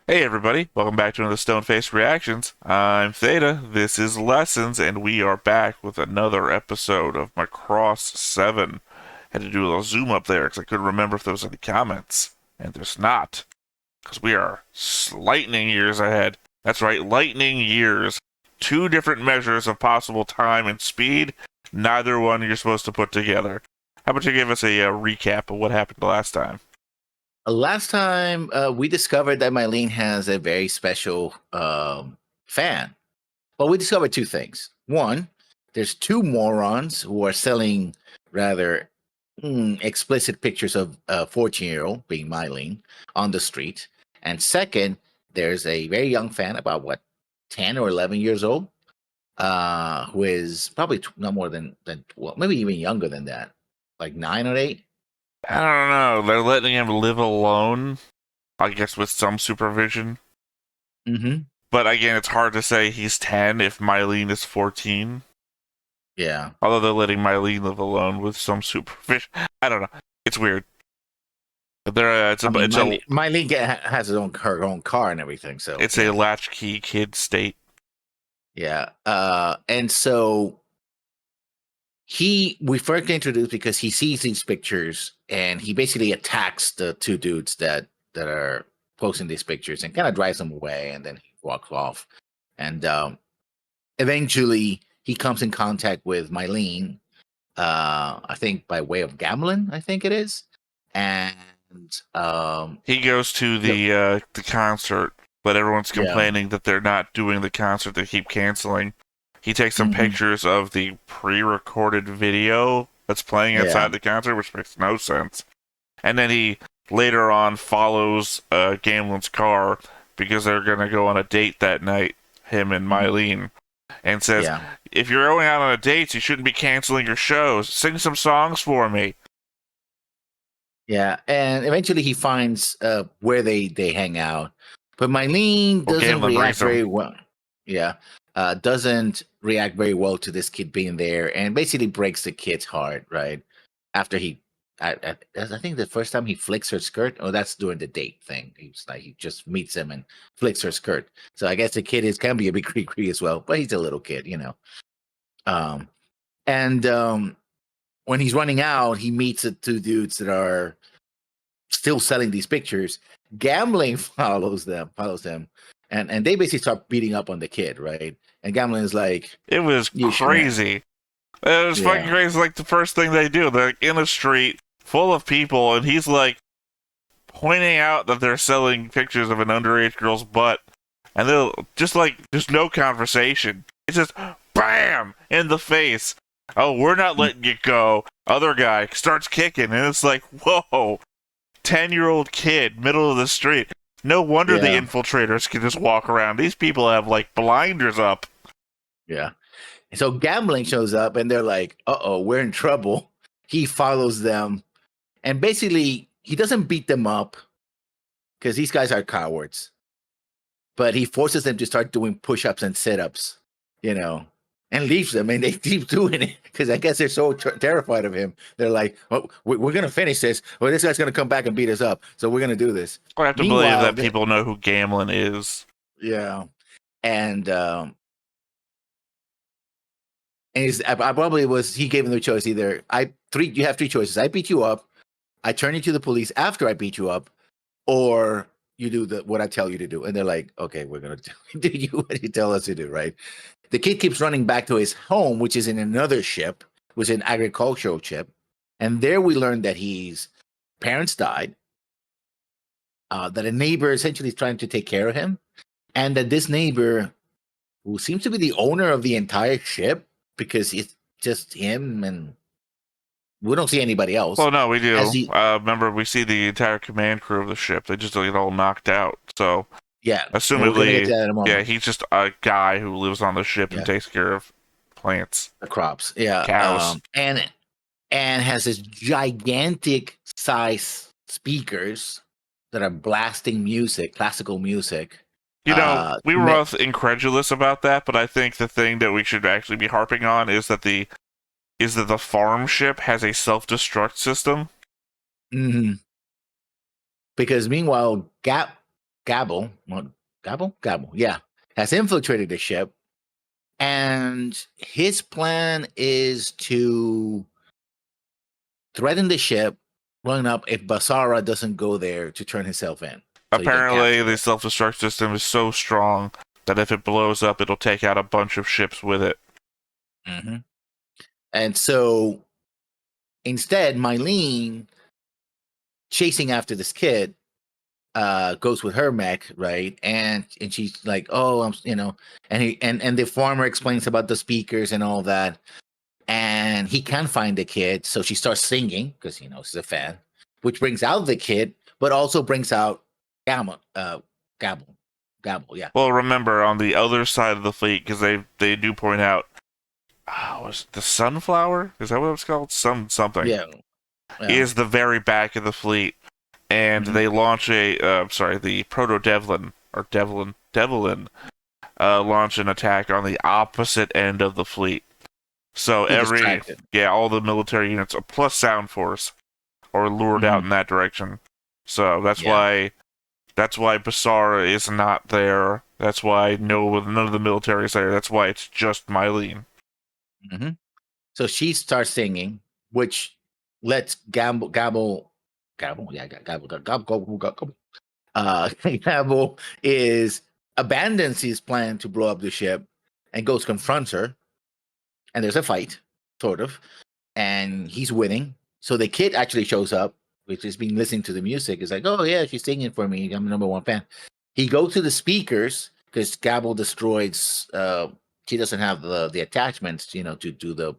Hey everybody, welcome back to another Stone-Faced Reactions. I'm Theta, this is Lessons, and we are back with another episode of Macross 7. Had to do a little zoom up there because I couldn't remember if there was any comments. And there's not, because we are lightning years ahead. That's right, lightning years. Two different measures of possible time and speed, neither one you're supposed to put together. How about you give us a recap of what happened last time? Last time we discovered that Mylene has a very special fan. Well, we discovered two things. One, there's two morons who are selling rather explicit pictures of a 14-year-old, being Mylene, on the street. And second, there's a very young fan, about what, 10 or 11 years old, who is probably not more than 12, maybe even younger than that, like 9 or 8. I don't know. They're letting him live alone, I guess with some supervision. Mm-hmm. But again, it's hard to say he's 10 if Mylene is 14. Yeah. Although they're letting Mylene live alone with some supervision. I don't know. It's weird. But I mean, my league has her own car and everything. So it's a latchkey kid state. yeah. And so we first get introduced because he sees these pictures and he basically attacks the two dudes that are posting these pictures and kind of drives them away, and then he walks off. And eventually he comes in contact with Mylene, I think by way of gambling, I think it is. And he goes to the concert, but everyone's complaining that they're not doing the concert. They keep canceling. He takes some pictures of the pre-recorded video that's playing outside the concert, which makes no sense. And then he later on follows Gamlin's car because they're going to go on a date that night, him and Mylene, and says, if you're going out on a date, you shouldn't be canceling your shows. Sing some songs for me. Yeah, and eventually he finds where they hang out. But Mylene doesn't react very well. Yeah, doesn't react very well to this kid being there, and basically breaks the kid's heart. Right after I think the first time he flicks her skirt. Oh, that's during the date thing. He just meets him and flicks her skirt. So I guess the kid can be a bit creepy as well, but he's a little kid, you know. And when he's running out, he meets the two dudes that are still selling these pictures. Gambling follows him, and they basically start beating up on the kid, right? And Gambling is like, it was crazy. It was fucking crazy. Like the first thing they do, they're in a street full of people, and he's like pointing out that they're selling pictures of an underage girl's butt, and they'll just no conversation. It's just bam in the face. Oh, we're not letting you go. Other guy starts kicking, and it's like, whoa, 10-year-old kid, middle of the street. No wonder the infiltrators can just walk around. These people have like blinders up. Yeah. So Gambling shows up, and they're like, uh-oh, we're in trouble. He follows them, and basically he doesn't beat them up because these guys are cowards, but he forces them to start doing push-ups and sit-ups, you know, and leaves them, and they keep doing it because I guess they're so terrified of him. They're like, oh, we're going to finish this, or this guy's going to come back and beat us up, so we're going to do this. I have to believe that people know who Gamblin is. Yeah. And I probably was, he gave them the choice, either you have three choices. I beat you up, I turn you to the police after I beat you up, or you do what I tell you to do. And they're like, okay, we're going to do what you tell us to do, right? The kid keeps running back to his home, which is in another ship, which is an agricultural ship. And there we learned that his parents died, that a neighbor essentially is trying to take care of him, and that this neighbor, who seems to be the owner of the entire ship, because it's just him and we don't see anybody else. Well, no, we do. Remember, we see the entire command crew of the ship. They just get all knocked out. So, yeah, assumedly, he's just a guy who lives on the ship and takes care of plants, the crops, cows, and has this gigantic size speakers that are blasting music, classical music. You know, we were both incredulous about that, but I think the thing that we should actually be harping on is that the farm ship has a self-destruct system. Mm-hmm. Because meanwhile, Gabble, yeah, has infiltrated the ship, and his plan is to threaten the ship, run up if Basara doesn't go there to turn himself in, so he can Apparently, capture the her. self-destruct system is so strong that if it blows up, it'll take out a bunch of ships with it. Mm-hmm. And so instead, Mylene, chasing after this kid, goes with her mech, right? And she's like, "Oh, and the farmer explains about the speakers and all that, and he can't find the kid, so she starts singing because she's a fan, which brings out the kid, but also brings out Gamma, Gabble, yeah, Well, remember, on the other side of the fleet, because they do point out, was it the Sunflower? Is that what it's called? Something. yeah, yeah. Is the very back of the fleet, and Mhm. they launch the Proto-Devlin, or Devlin, launch an attack on the opposite end of the fleet. So To distract it. all the military units, plus Sound Force, are lured out Mhm. in that direction. So Yeah. that's why Basara is not there. That's why none of the military is there. That's why it's just Mylene. Mhm. So she starts singing, which lets Gabble, yeah, Gabble. Gabble is abandons his plan to blow up the ship and goes confronts her, and there's a fight, sort of, and he's winning. So the kid actually shows up, which has been listening to the music. Is like, oh yeah, she's singing for me. I'm the number one fan. He goes to the speakers because Gabble destroys. She doesn't have the attachments, to do the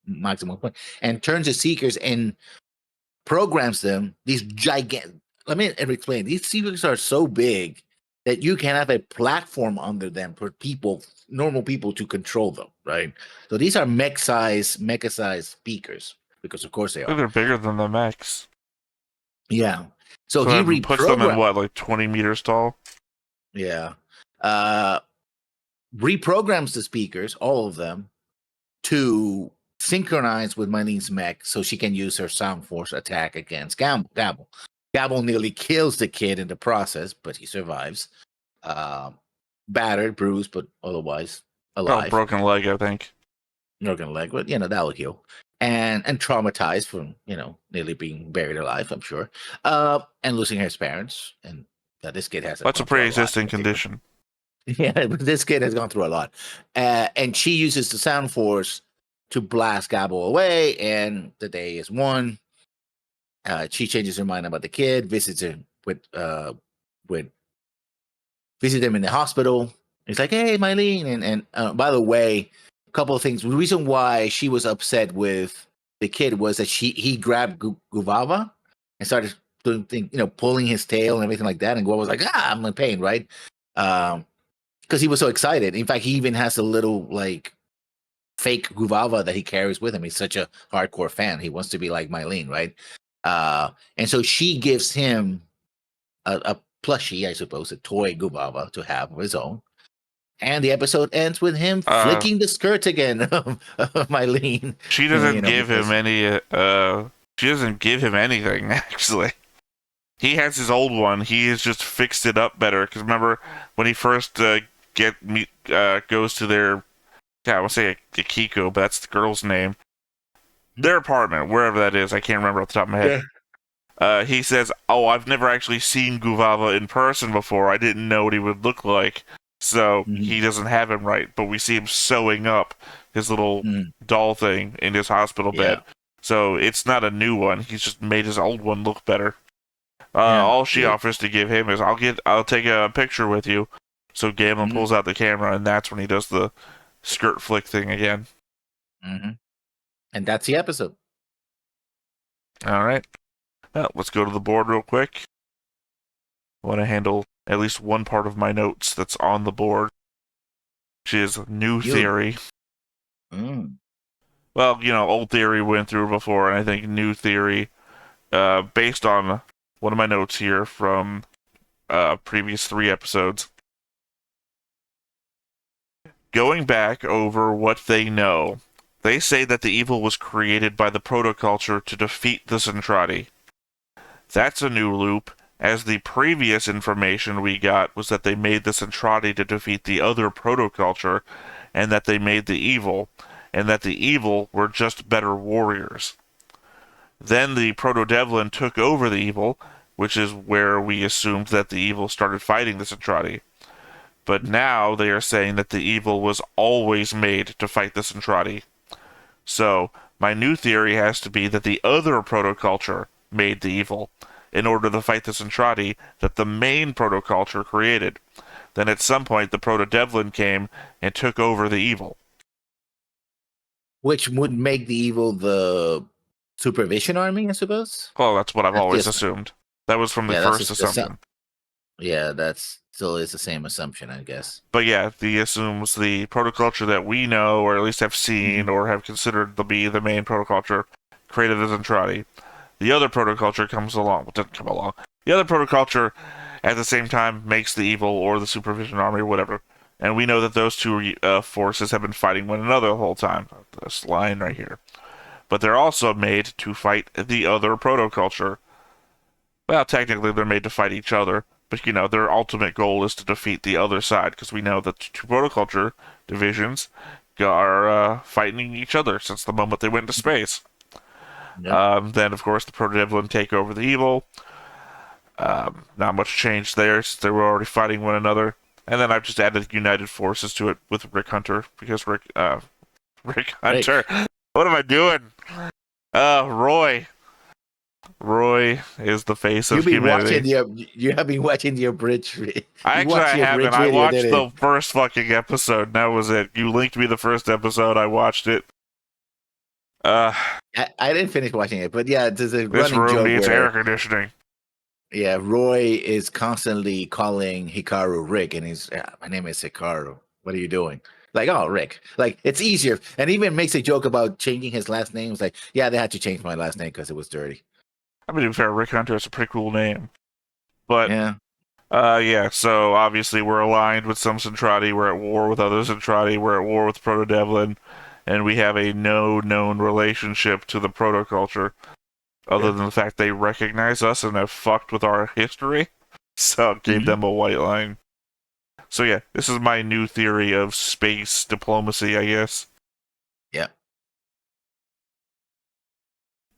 maximum point, and turns the seekers and programs them. These gigantic. Let me explain. These seekers are so big that you can have a platform under them for normal people, to control them. Right. So these are mecha size speakers, because of course they I think are. they're bigger than the mechs. Yeah. So So he that puts them in reprogrammed. what, like 20 meters tall? Yeah. Uh, Reprograms the speakers, all of them, to synchronize with Mylene's mech so she can use her sound force attack against Gabble. Gabble nearly kills the kid in the process, but he survives. Uh, Battered, bruised, but otherwise Oh, alive. broken leg, I think. Broken leg, but that'll heal. And traumatized from nearly being buried alive, I'm sure. And losing his parents, and this kid has That's a gone through a lot. pre-existing condition. Yeah, but this kid has gone through a lot. And she uses the sound force to blast Gabble away, and the day is won. She changes her mind about the kid, visits him with visit him in the hospital. He's like, "Hey, Mylene," and by the way, a couple of things. The reason why she was upset with the kid was that he grabbed Guvava and started doing things, pulling his tail and everything like that, and Guvava was like, "Ah, I'm in pain," right? Because he was so excited. In fact, he even has a little like fake Guvava that he carries with him. He's such a hardcore fan. He wants to be like Mylene, right? And so she gives him a plushie, I suppose, a toy Guvava to have of his own. And the episode ends with him Uh, flicking the skirt again of Mylene. she doesn't give him Because she doesn't give him anything, actually. He has his old one. He has just fixed it up better. Because remember, when he first goes to their, yeah, I want to say Akiko, but that's the girl's name. Their apartment, wherever that is, I can't remember off the top of my head. yeah. He says, "Oh, I've never actually seen Guvava in person before. I didn't know what he would look like." So Mhm. he doesn't have him right, but we see him sewing up his little Mhm. doll thing in his hospital Yeah. bed. So it's not a new one. He's just made his old one look better. Yeah. All she Yeah. offers to give him is, I'll take a picture with you." So Galen Mhm. pulls out the camera, and that's when he does the skirt flick thing again. Mhm. And that's the episode. All right. Well, let's go to the board real quick. I want to handle at least one part of my notes that's on the board, which is new You. theory. Mm. Well, old theory went through before, and I think new theory, based on one of my notes here from previous 3 episodes. Going back over what they know, they say that the evil was created by the protoculture to defeat the Centrati. That's a new loop. as the previous information we got was that they made the Centrati to defeat the other protoculture, and that they made the evil, and that the evil were just better warriors. Then the Proto-Devlin took over the evil, which is where we assumed that the evil started fighting the Centrati. But now they are saying that the evil was always made to fight the Centrati. So, my new theory has to be that the other protoculture made the evil in order to fight the Centrati that the main protoculture created. Then at some point, the Proto-Devlin came and took over the evil. Which would make the evil the supervision army, I suppose? Well, that's what I've That's always just, assumed. That was from the yeah, first assumption. yeah, that's still is the same assumption, I guess. But yeah, he assumes the protoculture that we know, or at least have seen, or have considered to be the main protoculture, created the Zentradi. The other protoculture comes along. Well, doesn't come along. The other protoculture, at the same time, makes the evil, or the supervision army, or whatever. And we know that those two forces have been fighting one another the whole time. This line right here. But they're also made to fight the other protoculture. Well, technically, they're made to fight each other. But, their ultimate goal is to defeat the other side, because we know that two protoculture divisions are fighting each other since the moment they went into space. Yep. Then, of course, the Proto-Devlin take over the evil. Not much change there, since they were already fighting one another. And then I've just added United Forces to it with Rick Hunter, because Rick Hunter. What am I doing? Roy. Roy is the face of humanity. You have been watching the abridged. I haven't. I watched the first fucking episode, and that was it. You linked me the first episode. I watched it. I didn't finish watching it, but yeah, there's a this running room joke needs where, air conditioning. Yeah, Roy is constantly calling Hikaru Rick, and he's, my name is Hikaru. What are you doing? Like, oh, Rick. Like, it's easier. And even makes a joke about changing his last name. It's like, yeah, they had to change my last name because it was dirty. I mean, to be fair, Rick Hunter is a pretty cool name. But, yeah, so obviously we're aligned with some Centrati, we're at war with other Centrati, we're at war with Proto-Devlin, and we have a no known relationship to the protoculture, other than the fact they recognize us and have fucked with our history, so it gave them a white line. So yeah, this is my new theory of space diplomacy, I guess. Yeah.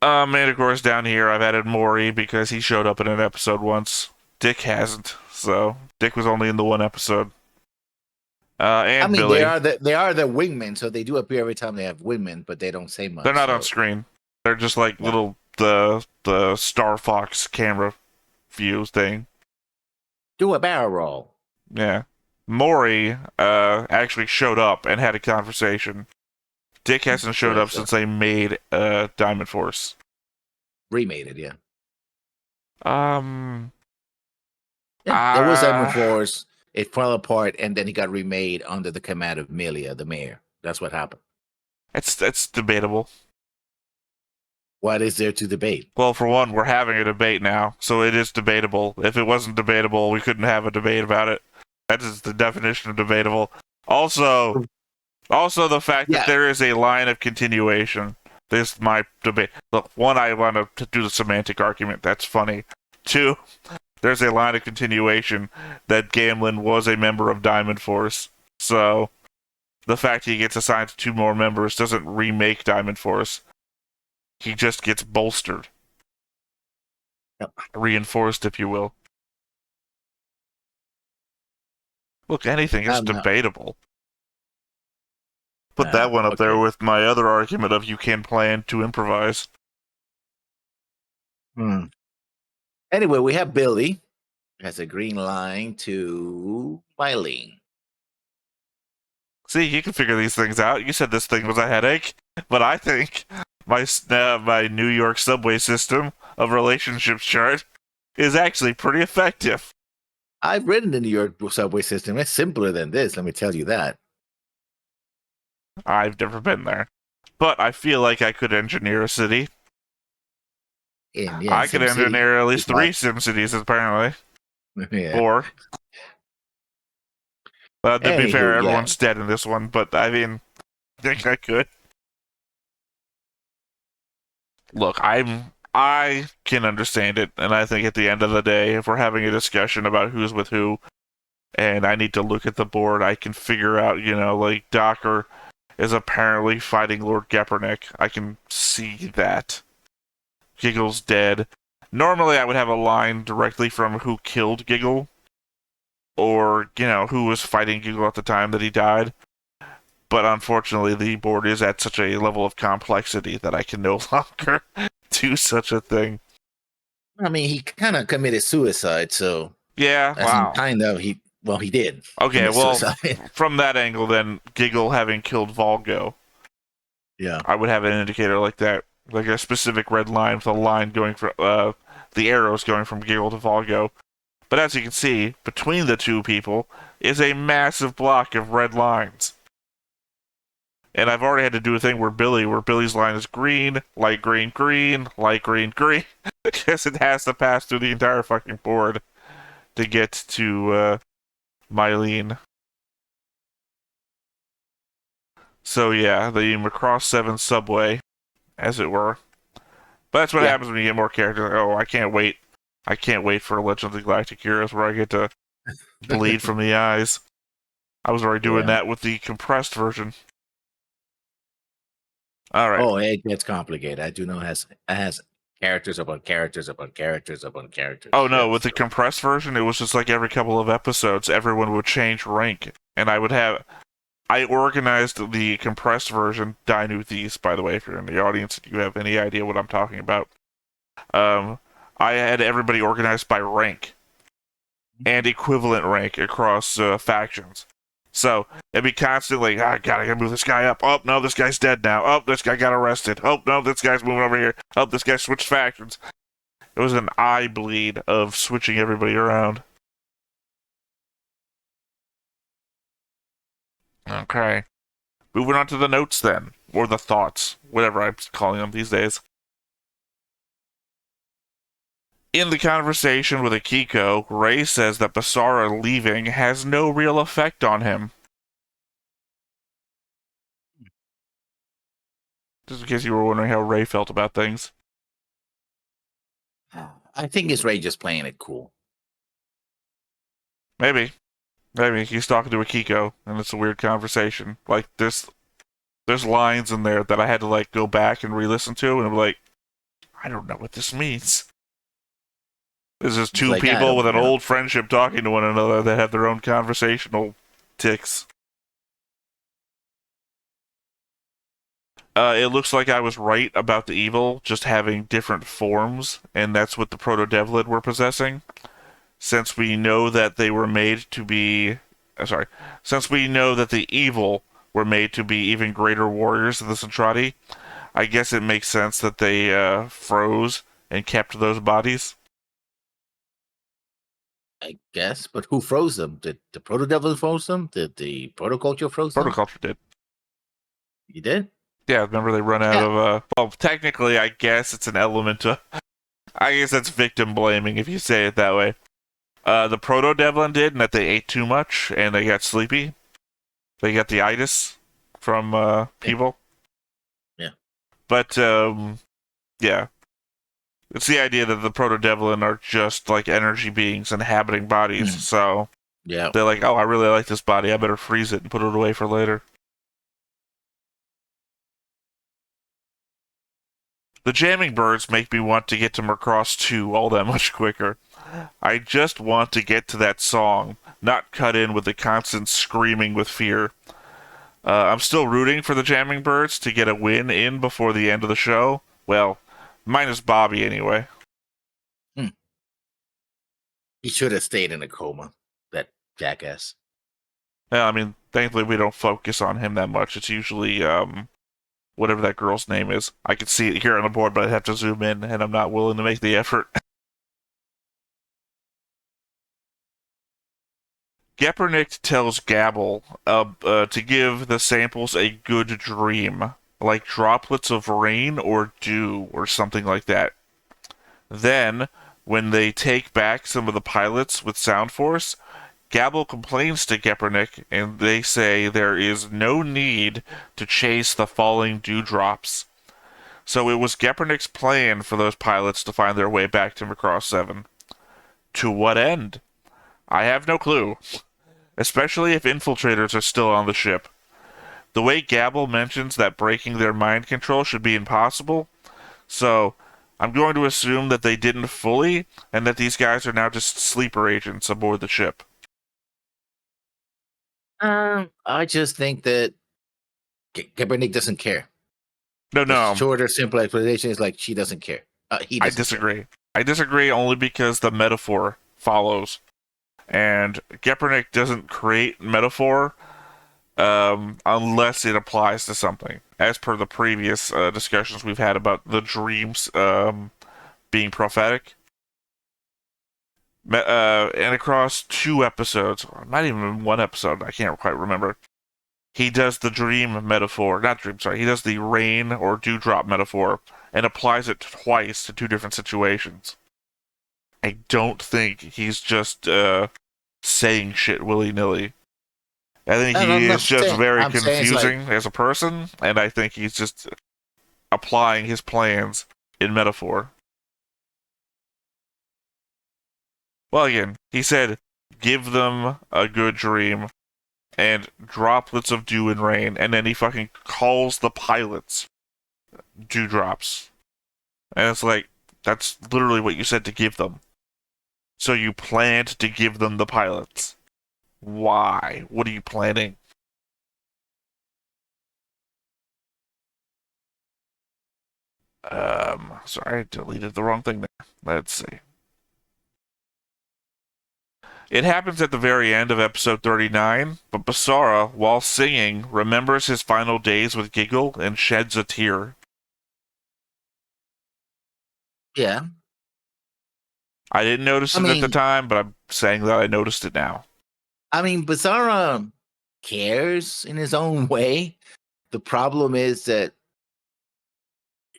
And of course down here I've added Maury because he showed up in an episode once. Dick hasn't, so Dick was only in the one episode. And I mean, Billy. they are the wingmen, so they do appear every time they have wingmen, but they don't say much. They're not on screen. They're just like little the Star Fox camera view thing. Do a barrel roll. Yeah. Maury actually showed up and had a conversation. Dick hasn't showed up since they made Diamond Force. Remade it, yeah. There was Diamond Force. It fell apart, and then he got remade under the command of Melia, the mayor. That's what happened. It's debatable. What is there to debate? Well, for one, we're having a debate now, so it is debatable. If it wasn't debatable, we couldn't have a debate about it. That is the definition of debatable. Also the fact that there is a line of continuation. This is my debate. Look, one, I want to do the semantic argument. That's funny. Two, there's a line of continuation that Gamlin was a member of Diamond Force. So the fact he gets assigned to 2 more members doesn't remake Diamond Force. He just gets bolstered. Yep. Reinforced, if you will. Look, anything is debatable. Put that one up there with my other argument of you can plan to improvise. Anyway, we have Billy. Has a green line to Mylene. See, you can figure these things out. You said this thing was a headache, but I think my New York subway system of relationships chart is actually pretty effective. I've ridden the New York subway system. It's simpler than this, let me tell you that. I've never been there. But I feel like I could engineer a city. I could engineer at least 3 Sim cities, apparently. Yeah. 4. To be fair, everyone's dead in this one, but I mean, I think I could. Look, I'm I can understand it, and I think at the end of the day, if we're having a discussion about who's with who, and I need to look at the board, I can figure out, like Docker is apparently fighting Lord Geppernick. I can see that. Giggle's dead. Normally, I would have a line directly from who killed Giggle, or, who was fighting Giggle at the time that he died. But unfortunately, the board is at such a level of complexity that I can no longer do such a thing. I mean, he kind of committed suicide, so yeah, wow. He did. Okay, well, from that angle, then Giggle having killed Volgo, yeah, I would have an indicator like that, like a specific red line with a line going from the arrows going from Giggle to Volgo. But as you can see, between the two people is a massive block of red lines. And I've already had to do a thing where Billy's line is green, light green, green, light green, green, because it has to pass through the entire fucking board to get to Mylene. So yeah, the Macross 7 subway, as it were. But that's what happens when you get more characters. Oh, I can't wait. I can't wait for Legends of the Galactic Heroes where I get to bleed from the eyes. I was already doing that with the compressed version. All right. Oh, it gets complicated. I do know it has characters upon characters upon characters upon characters. Oh no, with the compressed version, it was just like every couple of episodes, everyone would change rank, and I organized the compressed version. Die New Thieves, by the way, if you're in the audience and you have any idea what I'm talking about. I had everybody organized by rank and equivalent rank across factions. So it'd be constantly, I gotta move this guy up. Oh, no, this guy's dead now. Oh, this guy got arrested. Oh, no, this guy's moving over here. Oh, this guy switched factions. It was an eye bleed of switching everybody around. Okay. Moving on to the notes then. Or the thoughts. Whatever I'm calling them these days. In the conversation with Akiko, Ray says that Basara leaving has no real effect on him. Just in case you were wondering how Ray felt about things. I think it's Ray just playing it cool. Maybe he's talking to Akiko, and it's a weird conversation. Like there's lines in there that I had to like go back and re-listen to, and I'm like, I don't know what this means. There's just two people with an old friendship talking to one another that have their own conversational tics. It looks like I was right about the evil just having different forms, and that's what the Proto-Devlin were possessing. Since we know that they were made to be... since we know that the evil were made to be even greater warriors than the Centrati, I guess it makes sense that they froze and kept those bodies. I guess, but who froze them? Did the Proto-Devil froze them? Did the Protoculture froze them? Protoculture did. You did? Yeah, remember they run out of, well, technically, I guess it's an element of, I guess that's victim blaming if you say it that way. The Proto-Devlin did, and that they ate too much, and they got sleepy. They got the itis from, people. Yeah. But, yeah. It's the idea that the Proto-Devlin are just, like, energy beings inhabiting bodies, so... Yeah. They're like, oh, I really like this body, I better freeze it and put it away for later. The jamming birds make me want to get to Macross 2 all that much quicker. I just want to get to that song, not cut in with the constant screaming with fear. I'm still rooting for the jamming birds to get a win in before the end of the show. Well, minus Bobby anyway. He should have stayed in a coma, that jackass. Yeah, I mean, thankfully we don't focus on him that much. It's usually, whatever that girl's name is. I can see it here on the board, but I'd have to zoom in, and I'm not willing to make the effort. Geppernick tells Gabble to give the samples a good dream, like droplets of rain or dew or something like that. Then, when they take back some of the pilots with Sound Force, Gabble complains to Geppernick, and they say there is no need to chase the falling dewdrops. So it was Geppernick's plan for those pilots to find their way back to Macross 7. To what end? I have no clue, especially if infiltrators are still on the ship. The way Gabble mentions that breaking their mind control should be impossible, so I'm going to assume that they didn't fully, and that these guys are now just sleeper agents aboard the ship. I just think that Kaepernick doesn't care. No, The no, shorter, simple explanation is like she doesn't care. He I doesn't care. disagree. I disagree only because the metaphor follows. And Geppernick doesn't create metaphor unless it applies to something, as per the previous discussions we've had about the dreams being prophetic. And across 2 episodes, not even 1 episode, I can't quite remember, he does the dream metaphor, not dream, sorry, he does the rain or dewdrop metaphor and applies it twice to 2 different situations. I don't think he's just saying shit willy-nilly. I think he is just very confusing as a person, and I think he's just applying his plans in metaphor. Well, again, he said, give them a good dream and droplets of dew and rain, and then he fucking calls the pilots dewdrops. And it's like, that's literally what you said to give them. So you planned to give them the pilots. Why? What are you planning? Sorry, I deleted the wrong thing there. Let's see. It happens at the very end of episode 39, but Basara, while singing, remembers his final days with Giggle and sheds a tear. Yeah. I didn't notice it at the time, but I'm saying that I noticed it now. I mean, Basara cares in his own way. The problem is that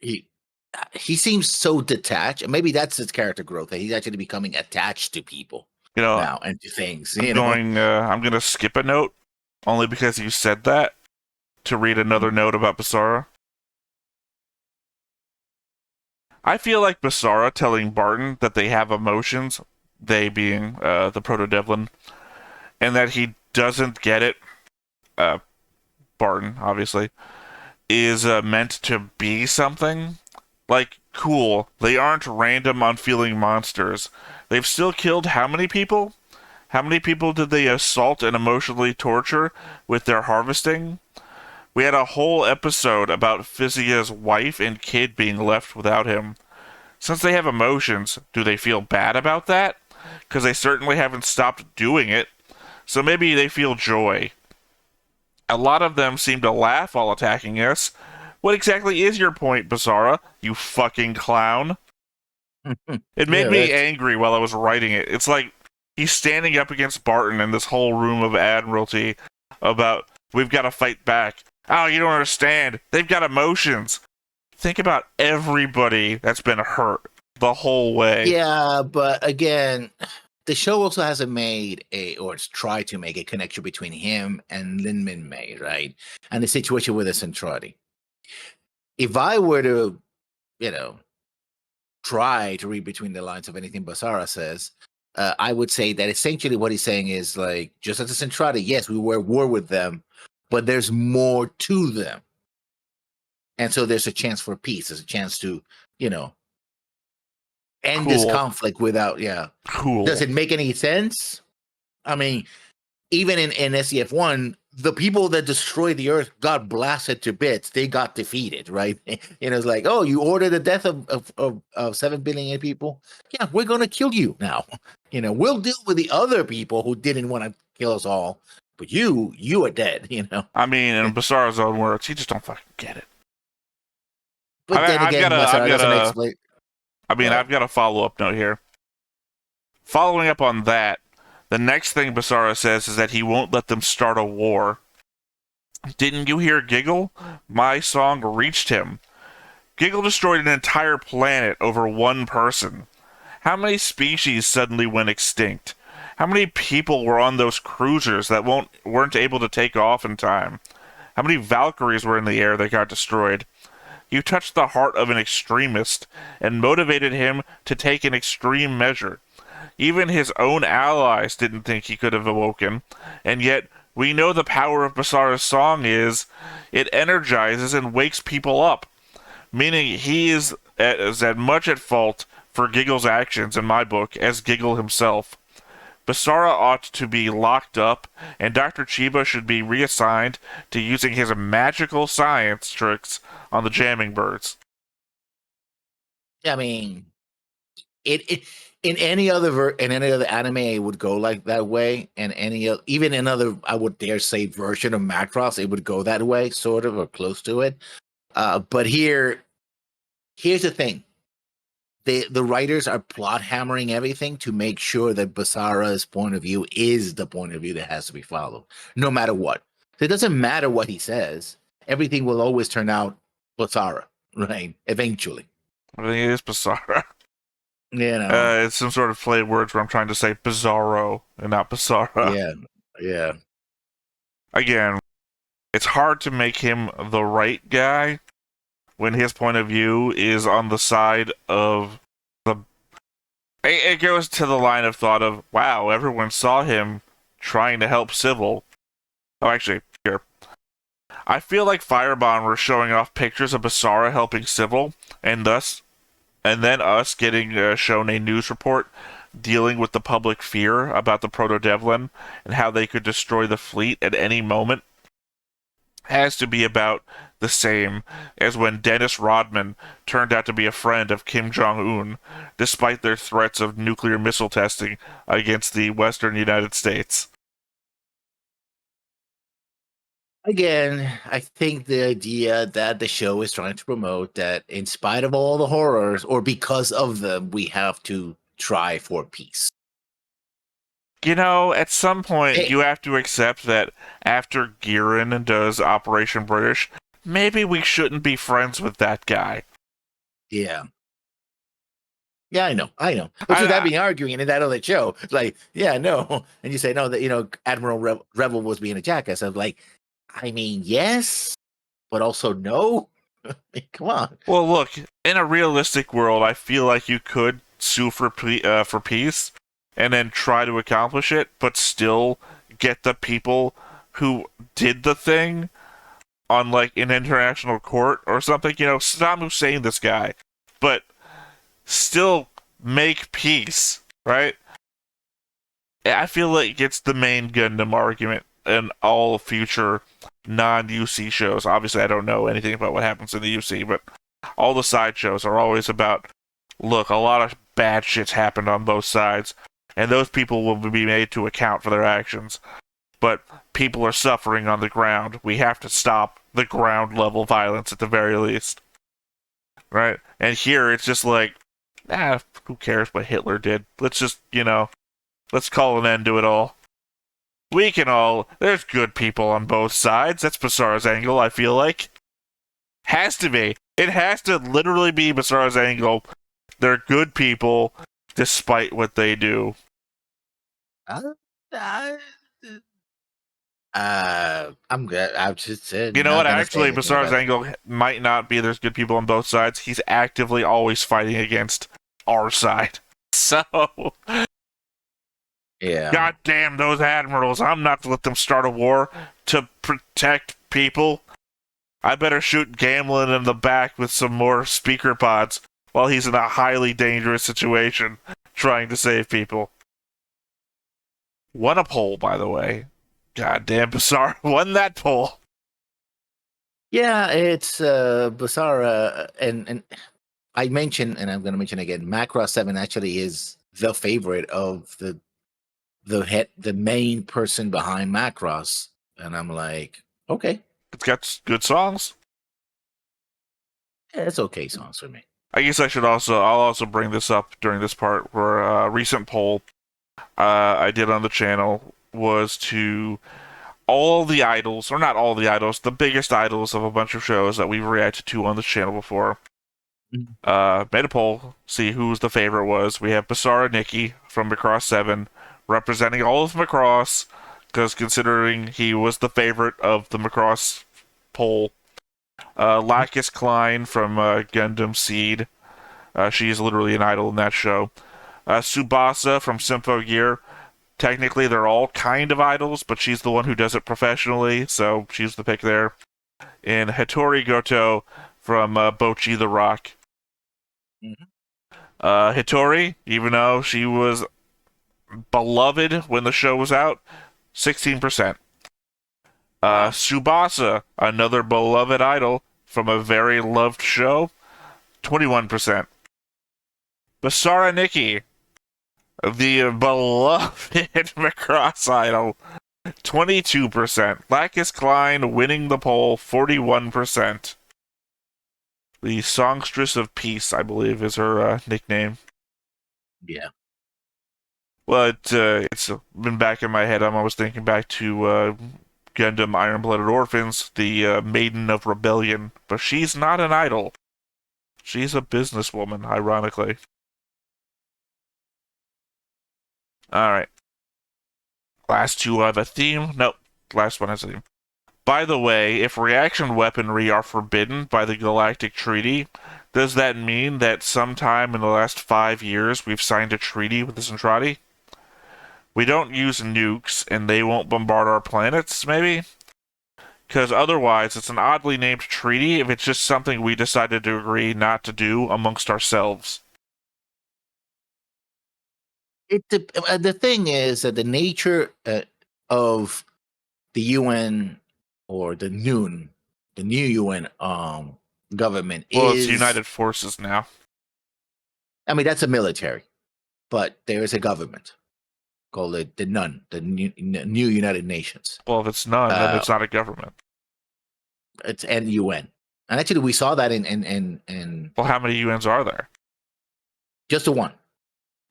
he seems so detached, and maybe that's his character growth, that he's actually becoming attached to people. Now and to things. I'm going to skip a note, only because you said that, to read another note about Basara. I feel like Basara telling Barton that they have emotions, they being the Proto-Devlin, and that he doesn't get it, Barton, obviously, is meant to be something. Like, cool, they aren't random unfeeling monsters. They've still killed how many people? How many people did they assault and emotionally torture with their harvesting? We had a whole episode about Physia's wife and kid being left without him. Since they have emotions, do they feel bad about that? Because they certainly haven't stopped doing it. So maybe they feel joy. A lot of them seem to laugh while attacking us. What exactly is your point, Basara, you fucking clown? It made me angry while I was writing it. It's like he's standing up against Barton in this whole room of Admiralty about, we've got to fight back. Oh, you don't understand. They've got emotions. Think about everybody that's been hurt the whole way. Yeah, but again, the show also hasn't made or it's tried to make a connection between him and Lin Min Mei, right? And the situation with the Centrati. If I were to, try to read between the lines of anything Basara says, I would say that essentially what he's saying is like, just as the Centrati, yes, we were at war with them, but there's more to them. And so there's a chance for peace. There's a chance to, end this conflict without, Cool. Does it make any sense? I mean, even in SCF1, the people that destroyed the Earth got blasted to bits. They got defeated, right? It's like, oh, you ordered the death of 7 billion people? Yeah, we're going to kill you now. We'll deal with the other people who didn't want to kill us all. But you are dead, I mean, in Basara's own words, he just don't fucking get it. But then again, Basara doesn't explain. I've got a follow-up note here. Following up on that, the next thing Basara says is that he won't let them start a war. Didn't you hear Giggle? My song reached him. Giggle destroyed an entire planet over one person. How many species suddenly went extinct? How many people were on those cruisers that weren't able to take off in time? How many Valkyries were in the air that got destroyed? You touched the heart of an extremist and motivated him to take an extreme measure. Even his own allies didn't think he could have awoken, and yet we know the power of Basara's song is it energizes and wakes people up, meaning he is as much at fault for Giggle's actions in my book as Giggle himself. Basara ought to be locked up, and Dr. Chiba should be reassigned to using his magical science tricks on the jamming birds. I mean, it in any other anime it would go like that way, and even another, I would dare say, version of Macross, it would go that way, sort of, or close to it. But here's the thing: the writers are plot hammering everything to make sure that Basara's point of view is the point of view that has to be followed, no matter what. So it doesn't matter what he says; everything will always turn out Basara, right? Eventually. I think it is Basara. You know. It's some sort of play words where I'm trying to say Bizarro and not Basara. Yeah. Again, it's hard to make him the right guy when his point of view is on the side of the... It goes to the line of thought of, wow, everyone saw him trying to help Civil. Oh, actually, here. I feel like Firebond were showing off pictures of Basara helping Civil, and then us getting shown a news report dealing with the public fear about the Proto-Devlin and how they could destroy the fleet at any moment has to be about the same as when Dennis Rodman turned out to be a friend of Kim Jong-un, despite their threats of nuclear missile testing against the Western United States. Again, I think the idea that the show is trying to promote that in spite of all the horrors, or because of them, we have to try for peace. You know, at some point, you have to accept that after Giran does Operation British, maybe we shouldn't be friends with that guy. Yeah. Yeah, I know. But should that be arguing in that other show? Like, yeah, no. And you say, no, that, Admiral Revel was being a jackass. I'm like, I mean, yes, but also no. Come on. Well, look, in a realistic world, I feel like you could sue for peace and then try to accomplish it, but still get the people who did the thing on, like, an international court or something. Saddam Hussein, this guy, but still make peace, right? I feel like it's the main Gundam argument in all future non-UC shows. Obviously, I don't know anything about what happens in the UC, but all the side shows are always about, look, a lot of bad shit's happened on both sides, and those people will be made to account for their actions. But people are suffering on the ground. We have to stop the ground level violence at the very least. Right? And here it's just like, who cares what Hitler did? Let's just, let's call an end to it all. There's good people on both sides. That's Basara's angle, I feel like. Has to be. It has to literally be Basara's angle. They're good people, despite what they do. I'm good. I've just said. You know what? Actually, Basara's angle might not be there's good people on both sides. He's actively always fighting against our side. So, yeah. God damn those admirals. I'm not to let them start a war to protect people. I better shoot Gamlin in the back with some more speaker pods while he's in a highly dangerous situation trying to save people. Won a poll, by the way. God damn, Basara won that poll. Yeah, it's Basara, and I mentioned, and I'm going to mention again, Macross 7 actually is the favorite of the main person behind Macross, and I'm like, okay, it's got good songs. Yeah, it's okay songs for me. I guess I'll also bring this up during this part where a recent poll I did on the channel was to all the idols, or not all the idols, the biggest idols of a bunch of shows that we've reacted to on this channel before. Made a poll, see who the favorite was. We have Basara Nikki from Macross 7 representing all of Macross, because considering he was the favorite of the Macross poll, Lacus Klein from Gundam Seed. She's literally an idol in that show. Tsubasa from Symphogear. Technically, they're all kind of idols, but she's the one who does it professionally, so she's the pick there. And Hattori Goto from Bochi the Rock. Mhm. Hattori, even though she was beloved when the show was out, 16%. Wow. Tsubasa, another beloved idol from a very loved show, 21%. Basara Nikki, the beloved Macross idol, 22%. Lacus Klein winning the poll, 41%. The Songstress of Peace, I believe, is her nickname. Yeah. But it's been back in my head. I'm always thinking back to Gundam Iron-Blooded Orphans, the Maiden of Rebellion. But she's not an idol. She's a businesswoman, ironically. Alright. Last two have a theme. Nope. Last one has a theme. By the way, if reaction weaponry are forbidden by the Galactic Treaty, does that mean that sometime in the last 5 years we've signed a treaty with the Zentradi? We don't use nukes and they won't bombard our planets, maybe? Because otherwise, it's an oddly named treaty if it's just something we decided to agree not to do amongst ourselves. The thing is that the nature of the UN or the new UN government Well, it's is, United Forces now. I mean, that's a military, but there is a government called the NUN, the new United Nations. Well, if it's none, then it's not a government. It's NUN, and actually we saw that in Well, how many UNs are there? just the one.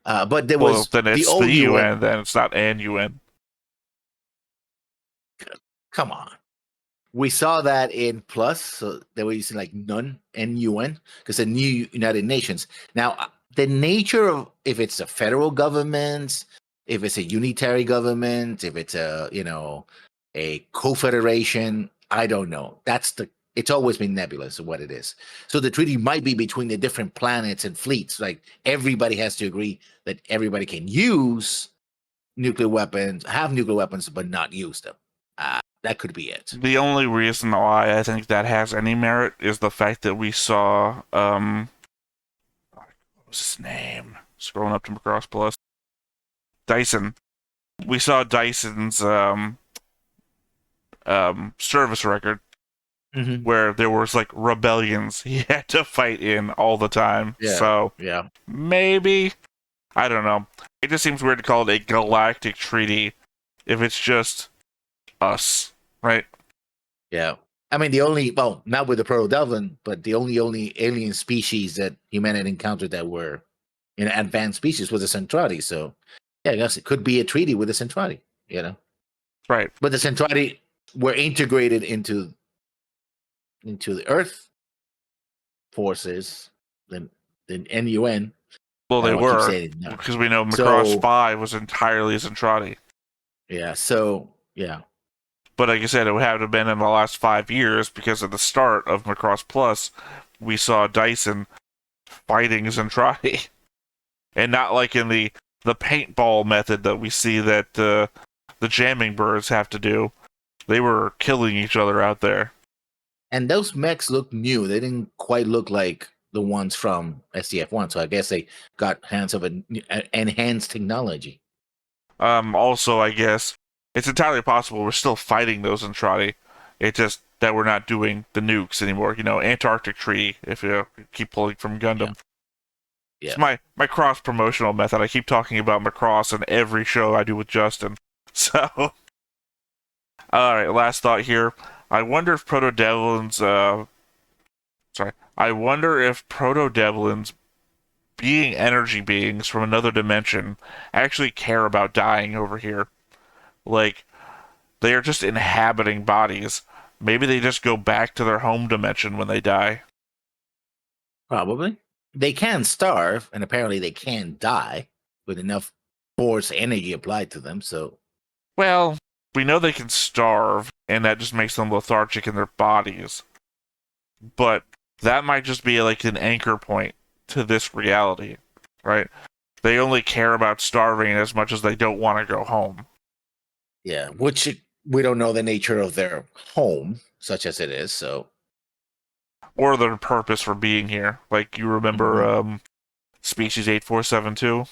But there Well, was then the it's old the UN. UN, then it's not an UN. Come on. We saw that in Plus, so they were using like NUN, NUN, because the new United Nations. Now, the nature of if it's a federal government, if it's a unitary government, if it's a confederation, I don't know. It's always been nebulous of what it is. So the treaty might be between the different planets and fleets. Like everybody has to agree that everybody can use nuclear weapons, have nuclear weapons, but not use them. That could be it. The only reason why I think that has any merit is the fact that we saw, what was his name? Scrolling up to Macross Plus. Dyson. We saw Dyson's, service record Mm-hmm. where there was like rebellions he had to fight in all the time. Yeah. So Yeah. maybe, I don't know. It just seems weird to call it a galactic treaty if it's just us, right? Yeah. I mean, not with the Proto-Delvan, but the only alien species that humanity encountered that were advanced species was the Centrati. So, yeah, I guess it could be a treaty with the Centrati. Right. But the Centrati were integrated into the Earth forces, the NUN. Well, I they don't want to keep were, saying it now. because we know Macross So, 5 was entirely Zentradi. yeah. So, yeah. But like I said, it would have to have been in the last 5 years because at the start of Macross Plus, we saw Dyson fighting Zentradi. And not like in the paintball method that we see that the jamming birds have to do. They were killing each other out there. And those mechs look new. They didn't quite look like the ones from SDF1. So I guess they got hands of an enhanced technology. Also, I guess it's entirely possible we're still fighting those Zentradi. It's just that we're not doing the nukes anymore. Antarctic Treaty, if you keep pulling from Gundam. Yeah. It's my cross-promotional method. I keep talking about Macross in every show I do with Justin. So, alright, last thought here. I wonder if I wonder if Proto-Devlins, being energy beings from another dimension, actually care about dying over here. Like, they are just inhabiting bodies. Maybe they just go back to their home dimension when they die. Probably. They can starve, and apparently they can die with enough force energy applied to them. So, Well, we know they can starve, and that just makes them lethargic in their bodies. but that might just be like an anchor point to this reality, right? They only care about starving as much as they don't want to go home. Yeah, which we don't know the nature of their home, such as it is. So, or their purpose for being here. Like you remember, Species 8472.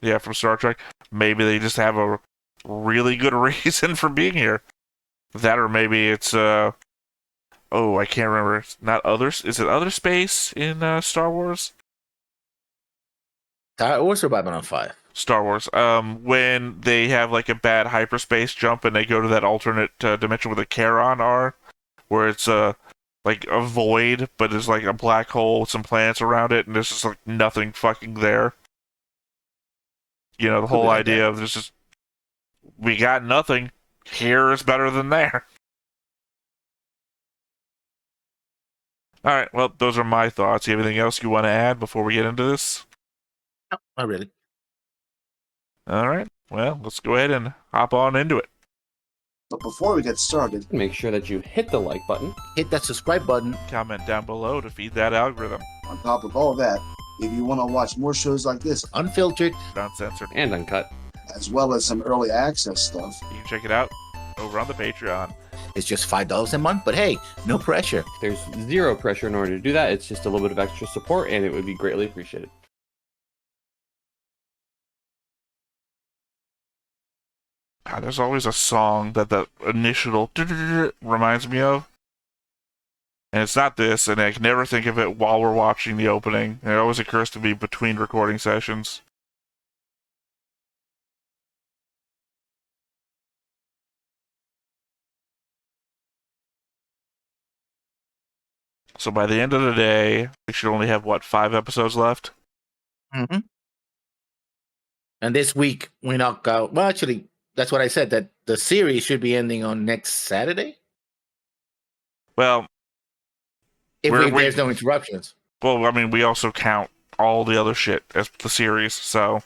Yeah, from Star Trek. Maybe they just have a really good reason for being here. That, or maybe it's I can't remember. It's not others. Is it Other Space in Star Wars? Or or Babylon 5. Star Wars. When they have like a bad hyperspace jump and they go to that alternate dimension where the Charon are, where it's like a void, but there's like a black hole with some planets around it, and there's just like nothing fucking there. You know, the whole idea of this is, we got nothing. Here is better than there. Alright, well, those are my thoughts. You have anything else you want to add before we get into this? No, not really. Alright, well, let's go ahead and hop on into it. But before we get started, Make sure that you hit the like button. Hit that subscribe button. Comment down below to feed that algorithm. on top of all that, if you want to watch more shows like this, Unfiltered. Uncensored. And uncut. as well as some early access stuff, You can check it out over on the Patreon. It's just $5 a month, but hey, no pressure. There's zero pressure in order to do that. It's just a little bit of extra support, and it would be greatly appreciated. God, there's always a song that the initial reminds me of. And it's not this, and I can never think of it while we're watching the opening. It always occurs to me between recording sessions. So by the end of the day, we should only have, 5 episodes left? Mm-hmm. And this week, we knock out. Well, actually, that's what I said, that the series should be ending on next Saturday. Well, If there's no interruptions. I mean, we also count all the other shit as the series, so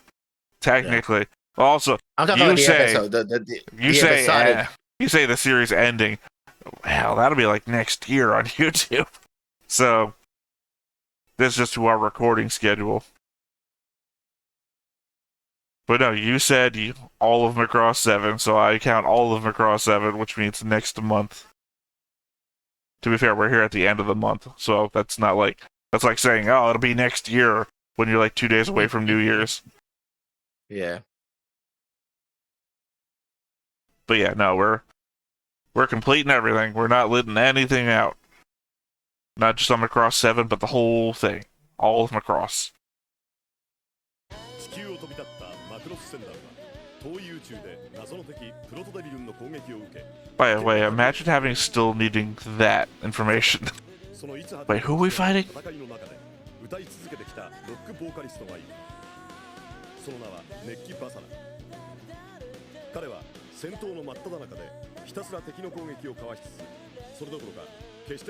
technically. Yeah. Also, I'm talking about the episode. You say the series ending. Hell, that'll be like next year on YouTube. So, this is just to our recording schedule. But no, you said all of Macross 7, so I count all of Macross 7, which means next month. To be fair, we're here at the end of the month, so that's like saying, oh, it'll be next year when you're like 2 days away from New Year's. Yeah. But yeah, no, we're completing everything. We're not letting anything out. Not just on Macross 7, but the whole thing. All of Macross. By the way, imagine still needing that information. Wait, who are we fighting? Are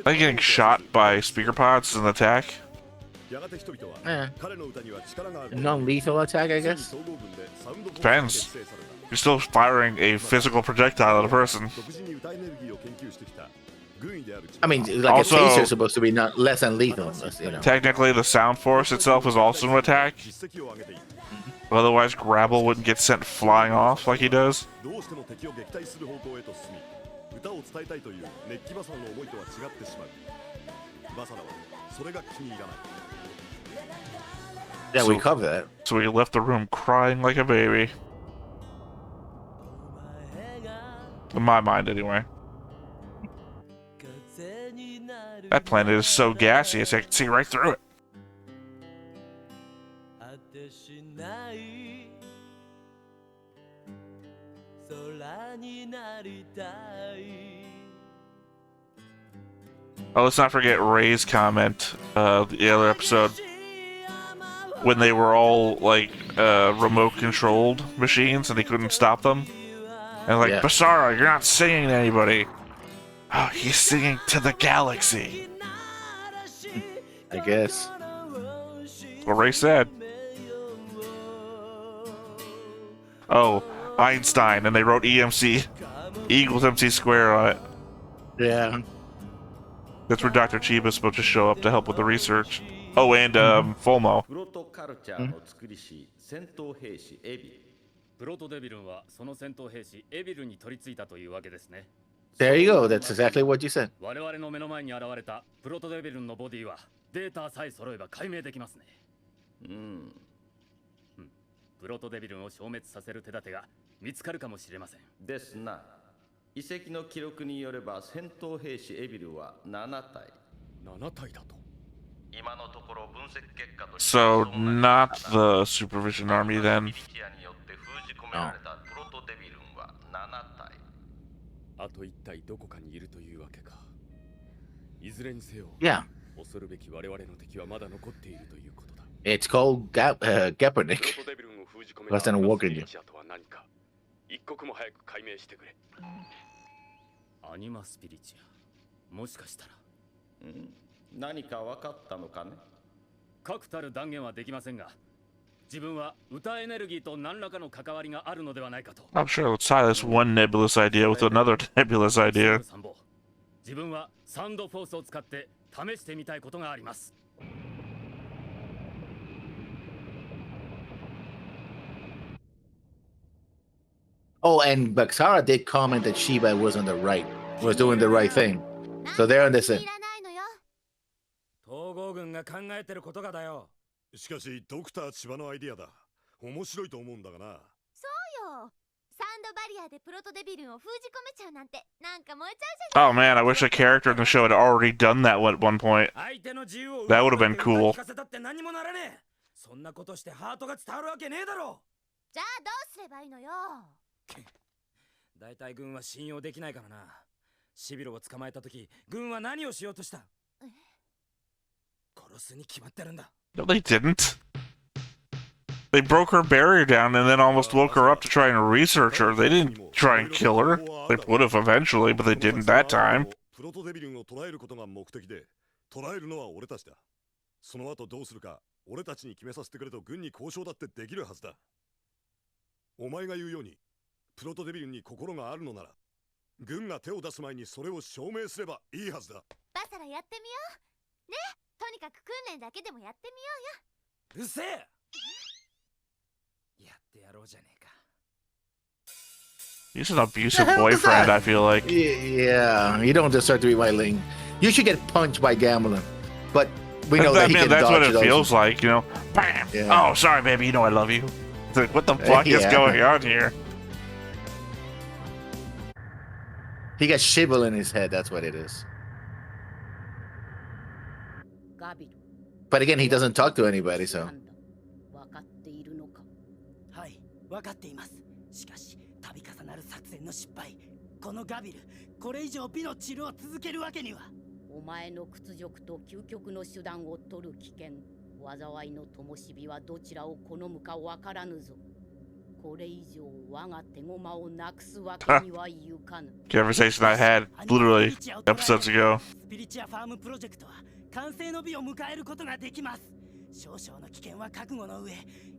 they getting shot by speaker pods in the attack? Non-lethal attack, I guess. Depends. You're still firing a physical projectile at a person. I mean, like also, a taser is supposed to be not less than lethal. You know. Technically, the sound force itself is also an attack. Otherwise, Grabble wouldn't get sent flying off like he does. Yeah, we cover that. So he left the room crying like a baby. In my mind, anyway. That planet is so gassy, I can see right through it. Oh, let's not forget Ray's comment, the other episode, when they were all, like, remote-controlled machines and he couldn't stop them. And like, yeah. Basara, you're not singing to anybody. Oh, he's singing to the galaxy. I guess. That's what Ray said. Oh, Einstein, and they wrote EMC, E equals MC squared on it. Yeah. That's where Dr. Chiba's supposed to show up to help with the research. Oh, and Fulmo. プロトカルチャーの作りし戦闘兵士エビル。プロトデビルンはその戦闘兵士エビルに取り付いたというわけですね。There you go. That's exactly what you said. 我々の目の前に現れたプロトデビルンのボディはデータさえ揃えば解明できますね。プロトデビルンを消滅させる手立てが見つかるかもしれません。ですな。遺跡の記録によれば戦闘兵士エビルは7体。7体だと。今のところ分析結果として So, not the Supervision Army then. ミリティアによって封じ込められたプロトデビルンは7体。あと1体どこかにいるというわけか。いずれにせよ。Yeah. 恐るべき我々の敵はまだ残っているということだ。It's called Gapernick. Less than a walker in you. 一刻も早く解明してくれ。アニマスピリチア。もしかしたら。何か分かったのかね。確たる断言はできませんが、自分は歌エネルギーと何らかの関わりがあるのではないかと。I'm sure let's tie this one nebulous idea with another nebulous idea. 自分はサンドフォースを使って試してみたいことがあります。Oh, and Baxara did comment that Shiba was on the right, was doing the right thing. So they're on the same. 統合軍が考えてることがだよ。しかしドクター千葉のアイディアだ。面白いと思うんだがな。そうよ。サンドバリアでプロトデビルンを封じ込めちゃうなんてなんか燃えちゃうじゃない。 Oh man, I wish a character in the show had already done that at one point. That would have been cool. そんなことしてハートが伝わるわけねえだろ。じゃあどうすればいいのよ。大体軍は信用できないからな。シビロを捕まえた時、軍は何をしようとした？殺すに決まってるんだ。No, they didn't. They broke her barrier down and then almost woke her up to try and research her. They didn't try and kill her. They would have eventually, but they didn't that time. プロトデビルンを捕らえることが目的で、捕らえるのは俺たちだ。その後どうするか、俺たちに決めさせてくれと軍に交渉だってできるはずだ。お前が言うように、プロトデビルンに心があるのなら、軍が手を出す前にそれを証明すればいいはずだ。バサラやってみよう。ね、とにかく訓練だけでもやってみようよ。うせえ。やってやろうじゃねえか。He's an abusive boyfriend, I feel like. Yeah, you don't deserve to be my link. You should get punched by gambling. But we know that he can that's dodge what it those. feels like, you know. Bam! Yeah. Oh, sorry, baby, you know I love you. It's like, what the fuck is Yeah. going on here? He got shivel in his head, that's what it is. But again, he doesn't talk to anybody, so. はい、分かっています。しかし、度重なる作戦の失敗。このガビル、これ以上美の治療を続けるわけには。お前の屈辱と究極の手段を取る危険。災いの灯火はどちらを好むか分からぬぞ。これ以上我が手駒をなくすわけにはいかぬ。Conversation I had literally episodes ago. スピリチュアファームプロジェクトは完成の美を迎えることができます。少々の危険は覚悟の上、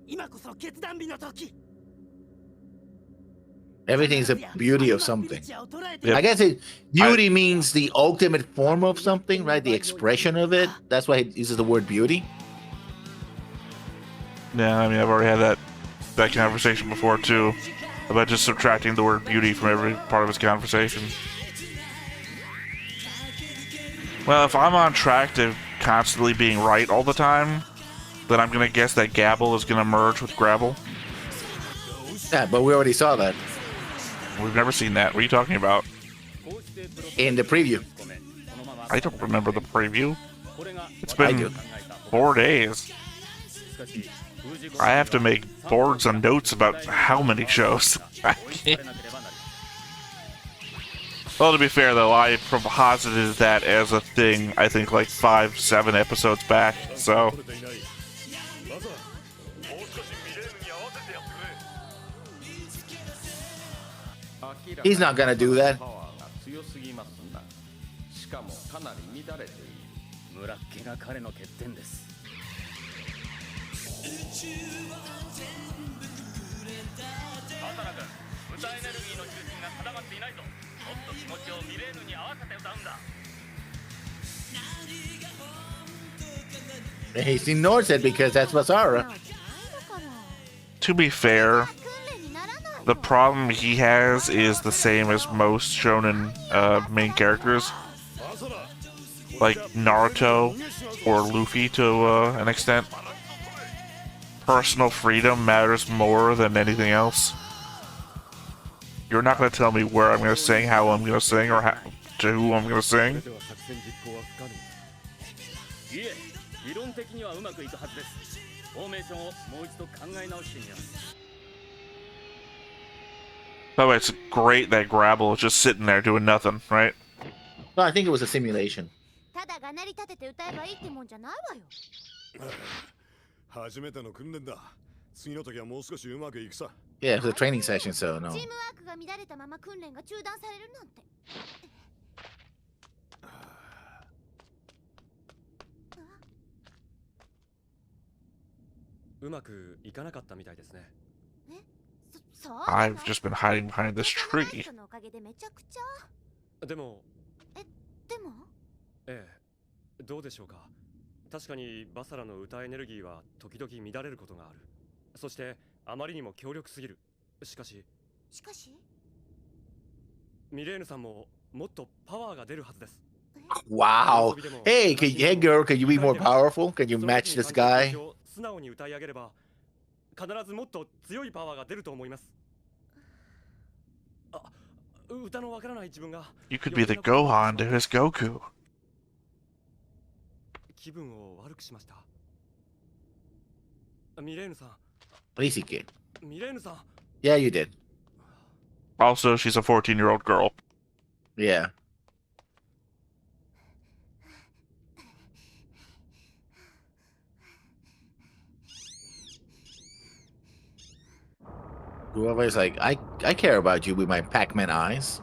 今こそ決断日の時。Everything is a beauty of something. Yep. I guess beauty means the ultimate form of something, right? The expression of it. That's why he uses the word beauty. Yeah, I mean, I've already had that conversation before, too. About just subtracting the word beauty from every part of his conversation. Well, if I'm on track to constantly being right all the time, then I'm gonna guess that Gabble is gonna merge with Grabble. Yeah, but we already saw that We've never seen that. What are you talking about? in the preview. I don't remember the preview. It's I been do. 4 days. I have to make boards and notes about how many shows. Well, to be fair, though, I posited that as a thing, I think, like 5-7 episodes back, so... He's not gonna do that. しかもかなり乱れている。村っ気が彼の欠点です。バサラ君、歌エネルギーの中心が定まっていないと、もっと気持ちをミレーヌに合わせて歌うんだ。And he ignores it because that's Basara. To be fair, the problem he has is the same as most shonen main characters, like Naruto or Luffy to an extent. Personal freedom matters more than anything else. You're not going to tell me where I'm going to sing, how I'm going to sing, or to who I'm going to sing. By the way, it's great that Grabble is just sitting there doing nothing, right? No, I think it was a simulation. Yeah, it was a training session, so no. I've just been hiding behind this tree. どうでしょうか。確かにバサラの歌エネルギーは時々乱れることがある。そしてあまりにも強力すぎる。しかしミレーヌさんももっとパワーが出るはずです。 Wow. Hey, hey girl, can you be more powerful? Can you match this guy? 素直に歌い上げれば必ずもっと強いパワーが出ると思います。あ、歌のわからない自分が。You could be the Gohan to his Goku. 気分を悪くしました。ミレーヌさん。At least he did. ミレーヌさん。Yeah, you did. Also, she's a 14-year-old girl. Yeah. Whoever's like, I care about you with my Pac-Man eyes.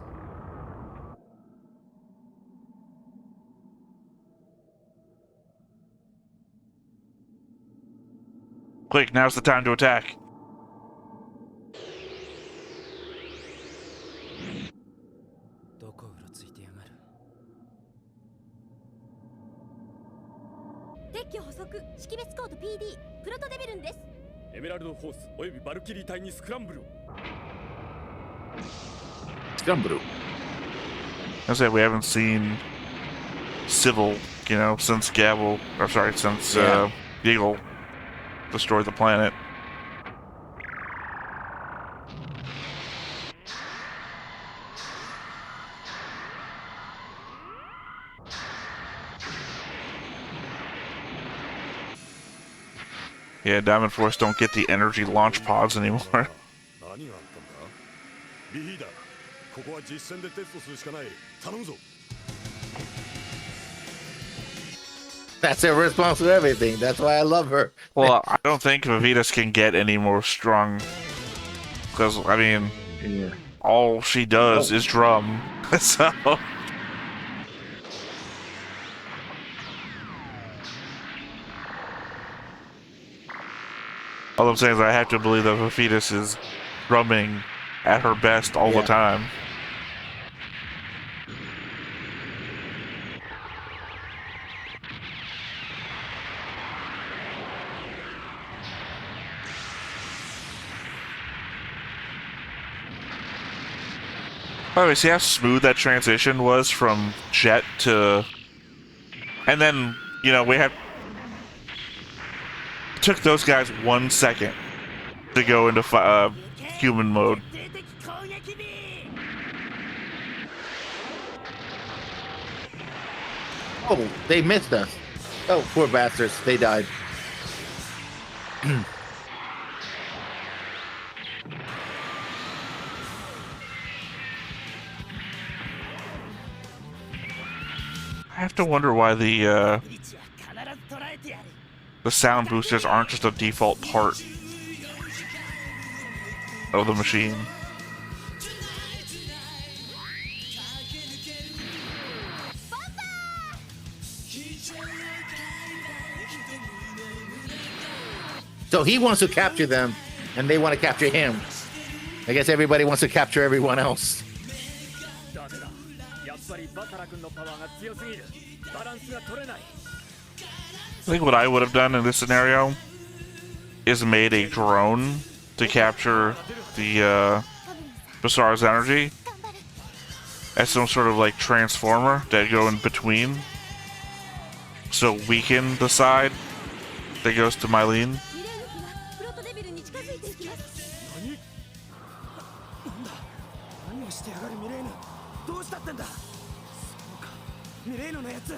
Quick, now's the time to attack. I said we haven't seen Civil, since Gabble, or sorry, since Beagle destroyed the planet. Yeah, Diamond Force don't get the energy launch pods anymore. That's her response to everything. That's why I love her. Well, I don't think Vivitas can get any more strong. Because, I mean, all she does is drum. So... all I'm saying is I have to believe that Vivitas is drumming at her best all the time. By the way, see how smooth that transition was from Jet to... And then, we have... It took those guys 1 second to go into human mode. Oh, they missed us. Oh, poor bastards. They died. I have to wonder why the sound boosters aren't just a default part of the machine. So he wants to capture them, and they want to capture him. I guess everybody wants to capture everyone else. I think what I would have done in this scenario is made a drone to capture the Basara's energy as some sort of like transformer that go in between. So weaken the side that goes to Mylene. どうしたってんだ。そうか、ミレーヌのやつ。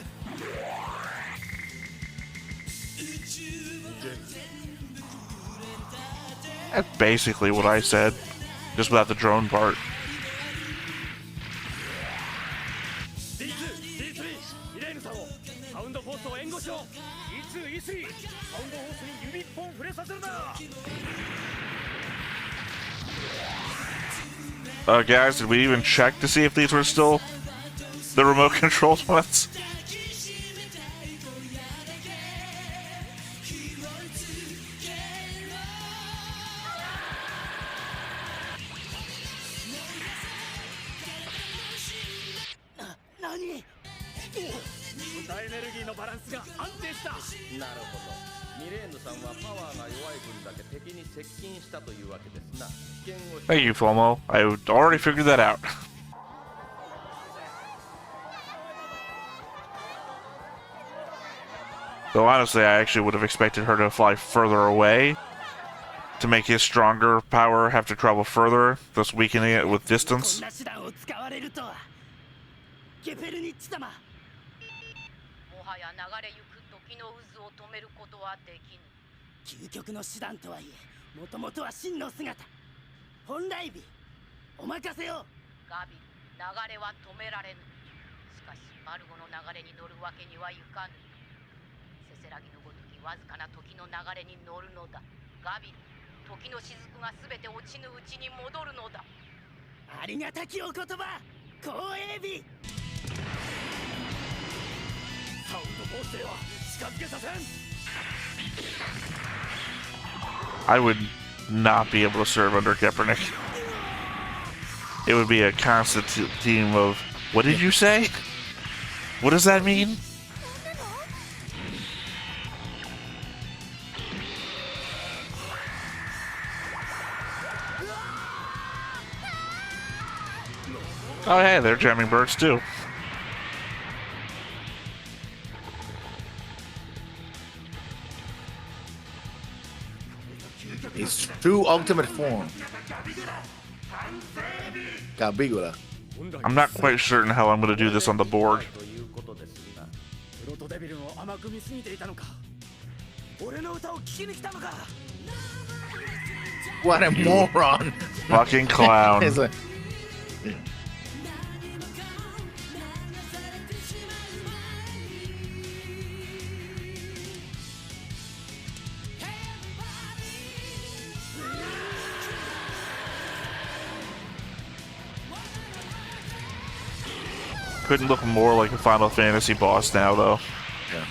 That's basically what I said, just without the drone part. Guys, did we even check to see if these were still the remote controlled ones? Thank you, Flomo. I already figured that out. Though honestly, I actually would have expected her to fly further away to make his stronger power have to travel further, thus weakening it with distance. 究極の手段とはいえ、もともとは真の姿。本来日、お任せよ。ガビル、流れは止められぬ。しかし、マルゴの流れに乗るわけにはいかぬ。せせらぎのごときわずかな時の流れに乗るのだ。ガビル、時の雫がすべて落ちぬうちに戻るのだ。ありがたきお言葉、光栄日。サウンドフォースでは近づけさせん。 I would not be able to serve under Kaepernick. It would be a constant theme of, what did you say? What does that mean? Oh hey, they're jamming birds too. His true ultimate form. Caligula. I'm not quite certain how I'm going to do this on the board. What a moron! Fucking clown. It's like, Couldn't look more like a Final Fantasy boss now, though. yeah.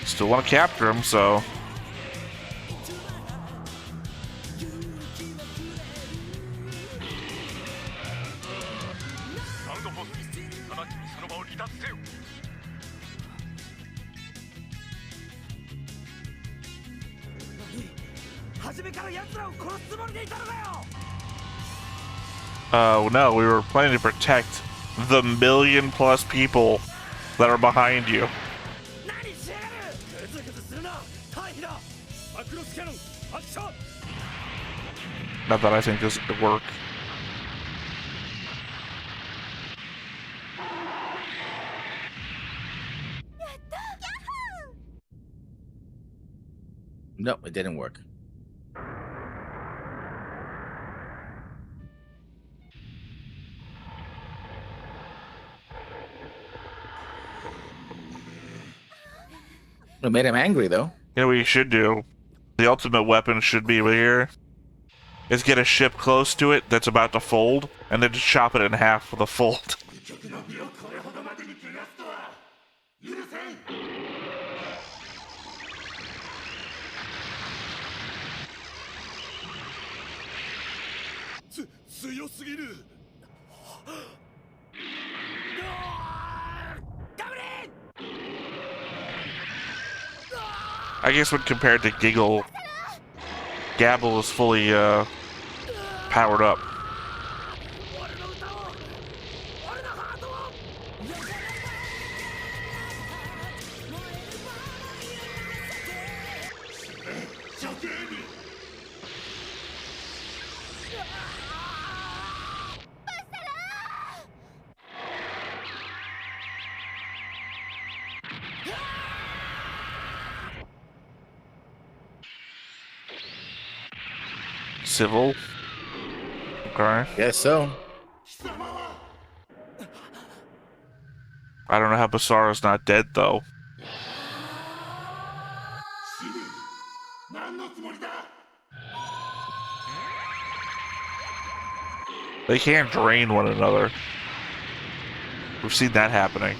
Still want to capture him, so... No, we were planning to protect the 1 million+ people that are behind you. Not that I think this could work. No, it didn't work. It made him angry, though. You know what you should do? The ultimate weapon should be here. Is get a ship close to it that's about to fold, and then just chop it in half with a fold. 強すぎる。 I guess when compared to Giggle, Gabble is fully powered up. Civil. Okay. Guess so. I don't know how Basara's not dead though. They can't drain one another. We've seen that happening.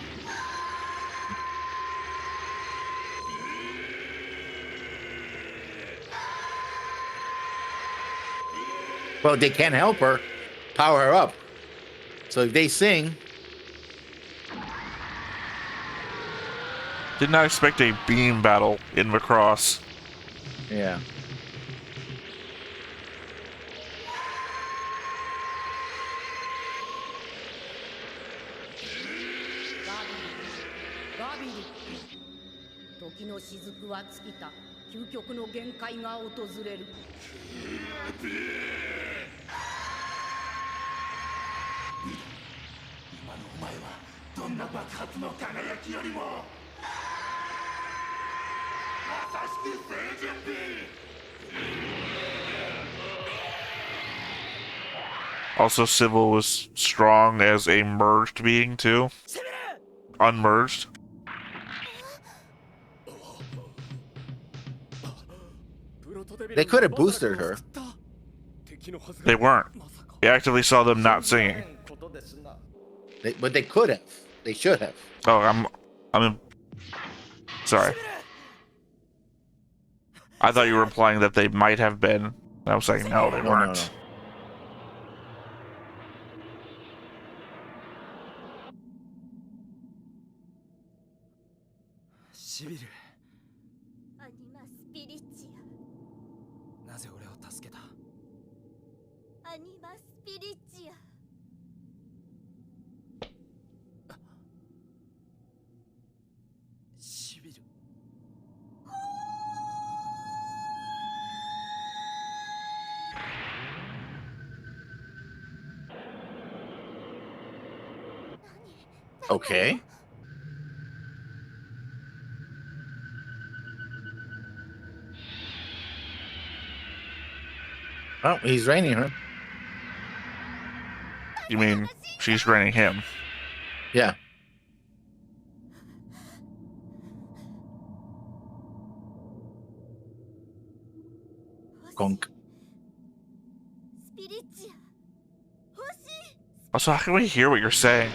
Well, they can't help her. Power her up. So if they sing, Did not expect a beam battle in Macross. yeah.ガビル。時の雫は尽きた。究極の限界が訪れる。今のお前はどんな爆発の輝きよりもまさしく聖準備。 Also, Civil was strong as a merged being too. Unmerged. They could have boosted her. They weren't. We actively saw them not singing. But they could have. They should have. Oh, I'm sorry. I thought you were implying that they might have been. I was saying no, they weren't. No. シビル、アニマスピリチなぜ俺を助けた？アアニマスピリチアシビル。 Okay. Oh, he's raining her. You mean she's raining him? Yeah. Gonk. スピリチア欲しい Also, how can we hear what you're saying?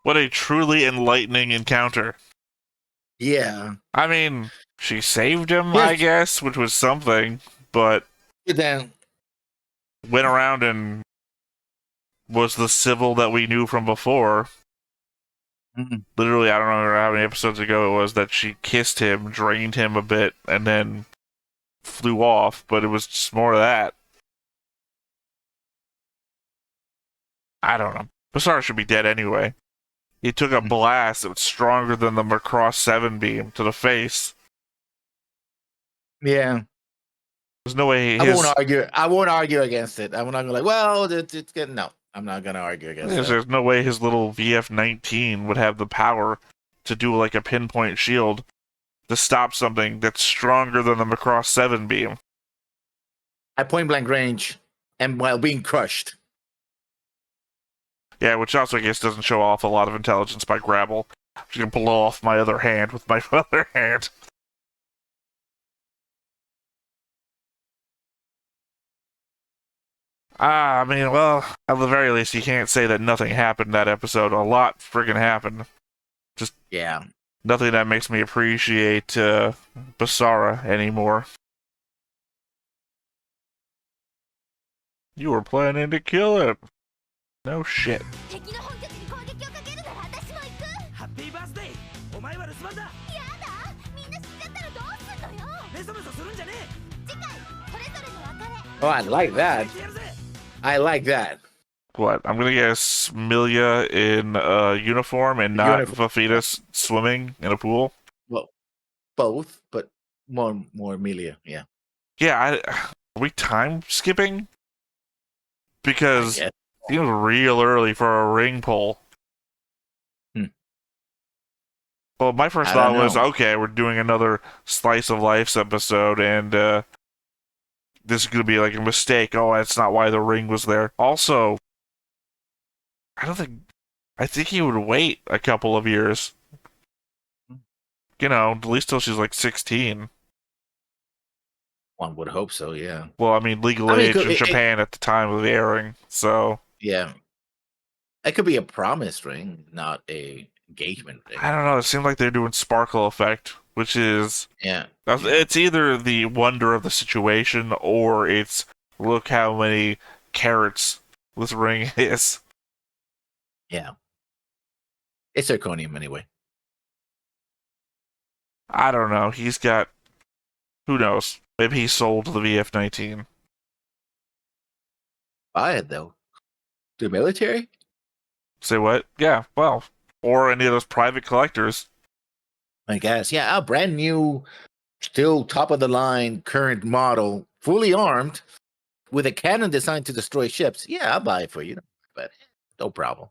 What a truly enlightening encounter. Yeah. I mean, she saved him, Yes. I guess, which was something, but Then went around and was the civil that we knew from before. Mhm. Literally, I don't remember how many episodes ago it was that she kissed him, drained him a bit, and then flew off, but it was just more of that. I don't know. Basara should be dead anyway. He took a blast that was stronger than the Macross 7 beam to the face. yeah. There's no way I his. won't argue against it. I'm not gonna like. Well, it's good. No, I'm not gonna argue against that. There's no way his little VF-19 would have the power to do like a pinpoint shield to stop something that's stronger than the Macross 7 beam. At point blank range, and while being crushed. Yeah, which also I guess doesn't show off a lot of intelligence by Grapple. I'm just gonna blow off my other hand with my other hand. I mean, well, at the very least, you can't say that nothing happened that episode. A lot friggin' happened. Just Yeah. nothing that makes me appreciate Basara anymore. You were planning to kill him. No shit. 敵の本拠地に攻撃をかけるなら私も行く。ハッピーバースデーお前は留守番だ。やだ、みんな死んじゃったらどうすんのよ。メソメソするんじゃね次回それぞれの別れ。 Oh, I like え。 that. やるぜ。 I like that. What? I'm gonna guess Milia in uniform and not Fafita swimming in a pool? Well, both, but more Amelia. Yeah. Yeah, are we time skipping? Because I it was real early for a ring pull. Well, my first I thought don't was, know. okay, we're doing another Slice of Life's episode, and this is going to be like a mistake. Oh, that's not why the ring was there. Also, I think he would wait a couple of years. You know, at least till she's like 16. One would hope so. Yeah. Well, I mean, legal age in Japan at the time of the airing, so. Yeah. It could be a promise ring, not a engagement ring. I don't know. It seemed like they're doing sparkle effect, which is Yeah. it's either the wonder of the situation or it's look how many carats this ring is. Yeah. It's zirconium anyway. I don't know. He's got who knows. Maybe he sold the VF-19. Buy it though. The military? Say what? Yeah. Well, or any of those private collectors. I guess. Yeah, a brand new, still top of the line, current model, fully armed, with a cannon designed to destroy ships. Yeah, I'll buy it for you. But no problem.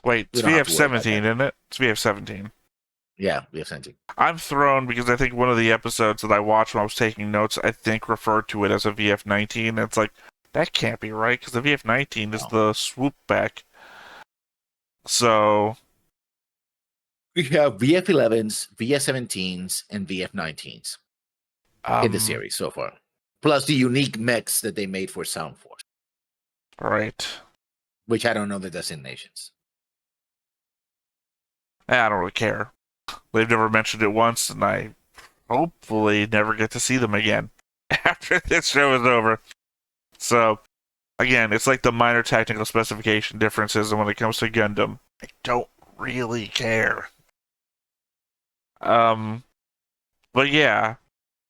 Wait, it's We don't have to worry about VF-17, isn't it? It's VF-17. Yeah, VF-17. I'm thrown because I think one of the episodes that I watched when I was taking notes, I think referred to it as a VF-19. And it's like, that can't be right because the VF-19 is the swoop back. So We have VF-11s, VF-17s, and VF-19s in the series so far. Plus the unique mechs that they made for Sound Force. Right. Which I don't know the designations. I don't really care. They've never mentioned it once, and I hopefully never get to see them again after this show is over. So, again, it's like the minor technical specification differences, and when it comes to Gundam, I don't really care. But yeah,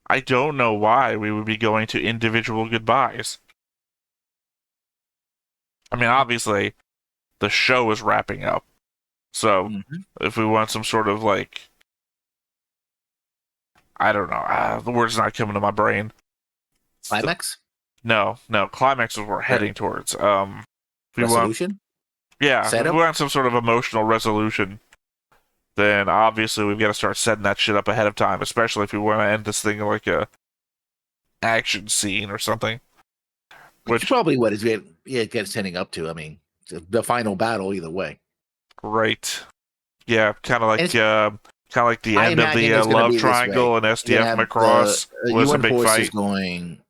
I don't know why we would be going to individual goodbyes. I mean, obviously, the show is wrapping up. So, if we want some sort of, like, I don't know, the word's not coming to my brain. Climax? No, climax is what we're heading towards. Resolution? If Setup? we want some sort of emotional resolution, then obviously we've got to start setting that shit up ahead of time, especially if we want to end this thing like a action scene or something. Which probably what it gets heading up to. I mean, the final battle either way. Right. Yeah, kind of like the end of the love triangle and SDF Macross was a big fight. Going,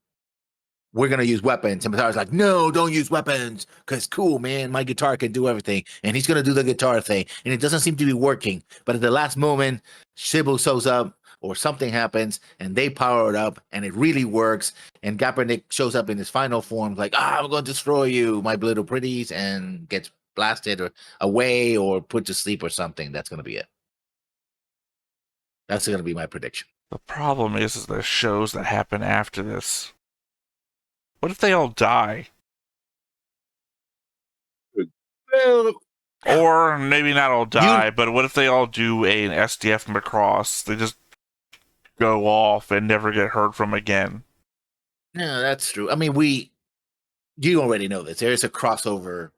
we're gonna use weapons, and Basara's like, no, don't use weapons, cause cool, man, my guitar can do everything, and he's gonna do the guitar thing, and it doesn't seem to be working. But at the last moment, Shibu shows up, or something happens, and they power it up, and it really works. And Kaepernick shows up in his final form, like, I'm going to destroy you, my little pretties, and gets blasted or away or put to sleep or something. That's going to be it. That's going to be my prediction. The problem is the shows that happen after this. What if they all die? Well, or maybe not all die, but what if they all do an SDF Macross? They just go off and never get heard from again. No, that's true. I mean, you already know this. There's a crossover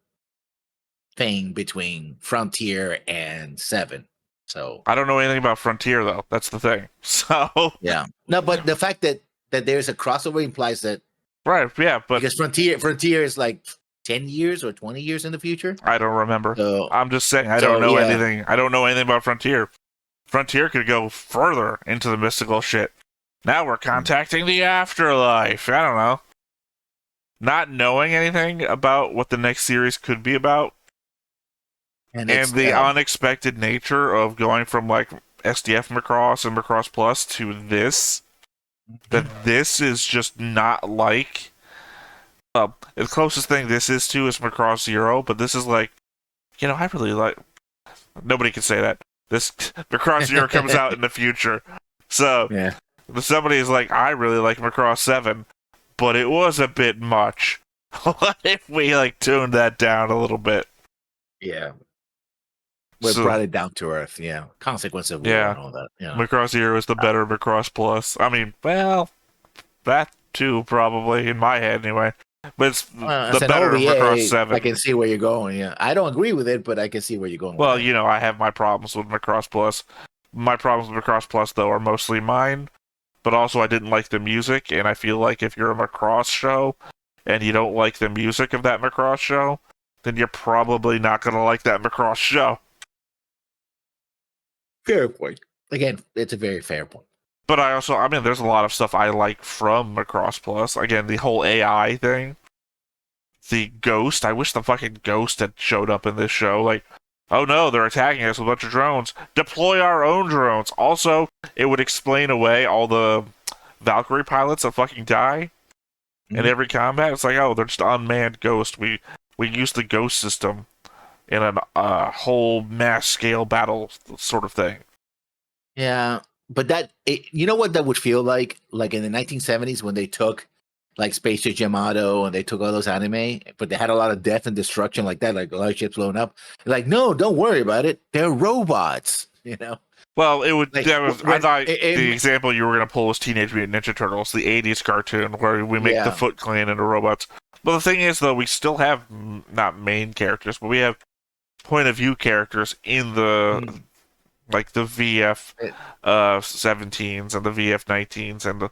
thing between Frontier and Seven. So I don't know anything about Frontier though. That's the thing. So yeah, no, but the fact that there's a crossover implies that right, yeah, but because Frontier is like 10 years or 20 years in the future. I don't remember. So I'm just saying I don't know yeah. anything. I don't know anything about Frontier. Frontier could go further into the mystical shit. Now we're contacting the afterlife. I don't know. Not knowing anything about what the next series could be about, and the unexpected nature of going from like SDF Macross and Macross Plus to this, that this is just not like. The closest thing this is to is Macross Zero, but this is like, I really like. Nobody can say that. This Macross Zero comes out in the future, so yeah. Somebody's like, I really like Macross 7, but it was a bit much. What if we like tuned that down a little bit? Yeah. We brought it down to earth, yeah. Consequence of war and all that. Yeah. Macross Zero is the better Macross Plus. I mean, well, that too, probably, in my head anyway. But it's the better Macross 7. I can see where you're going, yeah. I don't agree with it, but I can see where you're going. Well, I have my problems with Macross Plus. My problems with Macross Plus, though, are mostly mine. But also, I didn't like the music, and I feel like if you're a Macross show and you don't like the music of that Macross show, then you're probably not going to like that Macross show. Fair point. Again, it's a very fair point. But there's a lot of stuff I like from Macross Plus. Again, the whole AI thing. The ghost. I wish the fucking ghost had showed up in this show. Like, oh no, they're attacking us with a bunch of drones. Deploy our own drones. Also, it would explain away all the Valkyrie pilots that fucking die in every combat. It's like, oh, they're just unmanned ghosts. We use the ghost system in a whole mass scale battle sort of thing. Yeah, but you know what that would feel like? Like in the 1970s when they took like Space Yamato and they took all those anime, but they had a lot of death and destruction like that, like a lot of ships blowing up. Like, no, don't worry about it. They're robots, Well, it would. Like, I thought the example you were going to pull was Teenage Mutant Ninja Turtles, the 80s cartoon where we make the Foot Clan into robots. But the thing is, though, we still have not main characters, but we have point of view characters in the like the VF 17s and the VF 19s, and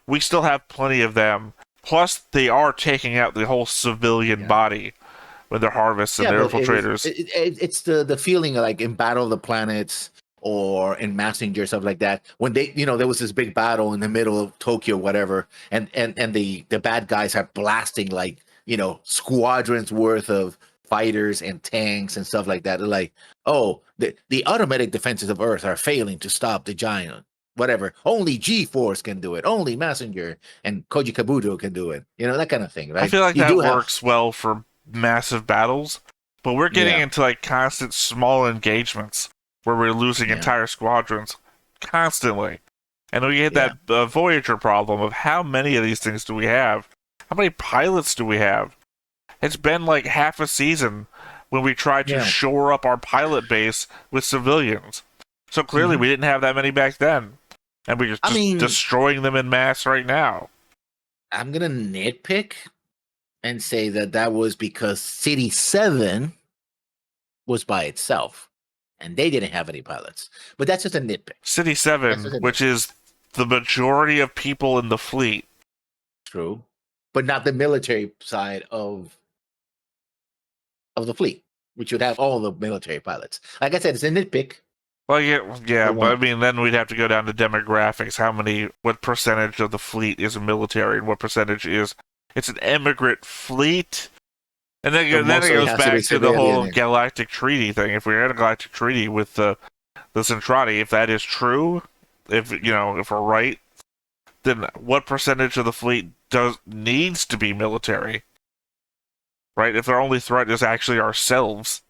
we still have plenty of them. Plus, they are taking out the whole civilian body with their harvests and their infiltrators. It's the feeling like in Battle of the Planets or in Messenger, stuff like that. When they, there was this big battle in the middle of Tokyo, whatever, and the bad guys are blasting like, squadrons worth of fighters and tanks and stuff like that. They're like, oh, the automatic defenses of Earth are failing to stop the giant. Whatever. Only G-Force can do it. Only Messenger and Koji Kabuto can do it. That kind of thing, right? I feel like that works well for massive battles, but we're getting into like constant small engagements where we're losing entire squadrons constantly. And we get that Voyager problem of how many of these things do we have? How many pilots do we have? It's been like half a season when we tried to shore up our pilot base with civilians. So clearly we didn't have that many back then. And we're just destroying them in mass right now. I'm going to nitpick and say that was because City 7 was by itself. And they didn't have any pilots. But that's just a nitpick. City 7, which is the majority of people in the fleet. True. But not the military side of the fleet, which would have all the military pilots. Like I said, it's a nitpick. Well, yeah, but I mean, then we'd have to go down to demographics. What percentage of the fleet is military, and what percentage is it's an immigrant fleet? And then it goes back to the whole galactic treaty thing. If we're in a galactic treaty with the Centrati, if that is true, if we're right, then what percentage of the fleet needs to be military? Right? If their only threat is actually ourselves.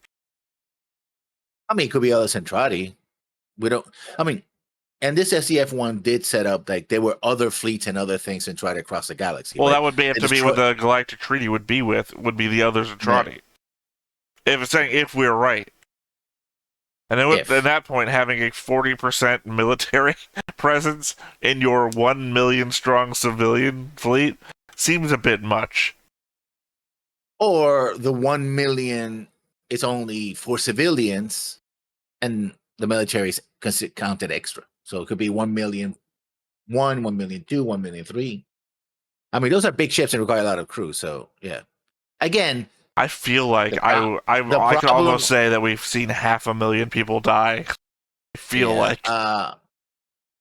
I mean, it could be other Centrati. And this SCF one did set up like there were other fleets and other things and try to cross the galaxy. Well, that would have to be what the Galactic Treaty would be with, would be the other Centrati. If it's saying if we're right. And then If. at that point, having a 40% military presence in your 1 million strong civilian fleet seems a bit much. Or the 1 million is only for civilians, and the military is counted extra. So it could be 1 million 1, 1 million 2, 1 million 3. I mean, those are big ships and require a lot of crew. So yeah. Again, I feel like I could problem- almost say that we've seen 500,000 people die. I feel like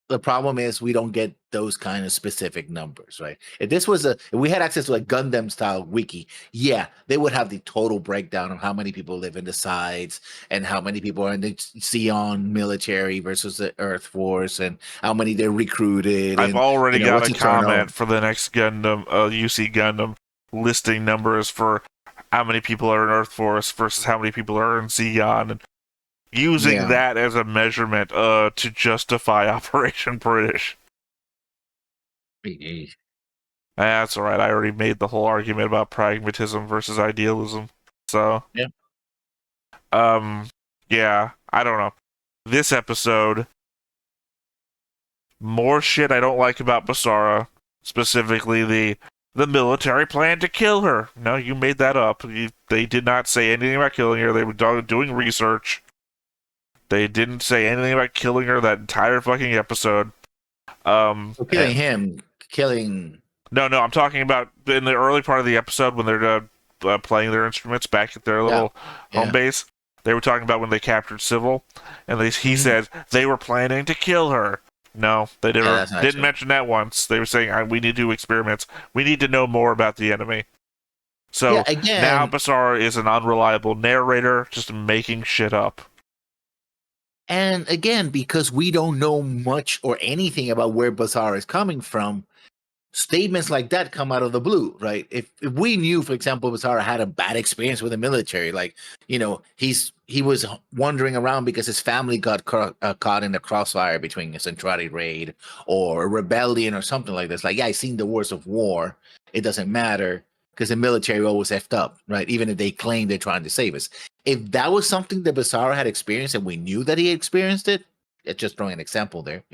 the problem is we don't get those kind of specific numbers, right? If we had access to a Gundam style wiki, yeah, they would have the total breakdown of how many people live in the sides and how many people are in the Xeon military versus the Earth Force and how many they're recruited. I've and, already got what's a the turnover. comment for the next Gundam, UC Gundam, listing numbers for how many people are in Earth Force versus how many people are in Xeon, and using that as a measurement to justify Operation British. That's all right. I already made the whole argument about pragmatism versus idealism. So, yeah, I don't know. This episode, more shit I don't like about Basara, specifically the military plan to kill her. No, you made that up. They did not say anything about killing her. They were doing research. They didn't say anything about killing her that entire fucking episode. Killing. No, I'm talking about in the early part of the episode when they're playing their instruments back at their little home base. They were talking about when they captured Civil, and he said they were planning to kill her. No, they didn't mention that once. They were saying we need to do experiments. We need to know more about the enemy. So now Basara is an unreliable narrator, just making shit up. And again, because we don't know much or anything about where Basara is coming from, statements like that come out of the blue, right? If we knew, for example, Basara had a bad experience with the military, like, he was wandering around because his family got caught in the crossfire between a Centrati raid or a rebellion or something like this. Like, yeah, I've seen the wars of war. It doesn't matter because the military always effed up, right? Even if they claim they're trying to save us. If that was something that Basara had experienced and we knew that he experienced it, it's just throwing an example there,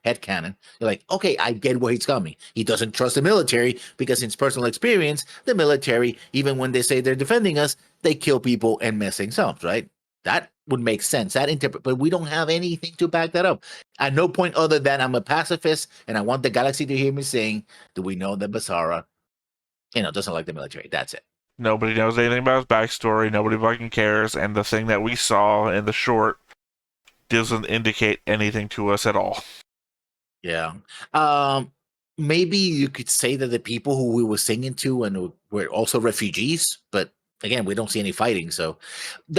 headcanon. You're like, okay, I get where he's coming. He doesn't trust the military because in his personal experience, the military, even when they say they're defending us, they kill people and mess things up, right? That would make sense. But we don't have anything to back that up. At no point other than I'm a pacifist and I want the galaxy to hear me sing, do we know that Basara, doesn't like the military. That's it. Nobody knows anything about his backstory. Nobody fucking cares. And the thing that we saw in the short doesn't indicate anything to us at all. Yeah. Maybe you could say that the people who we were singing to and were also refugees, but again, we don't see any fighting. So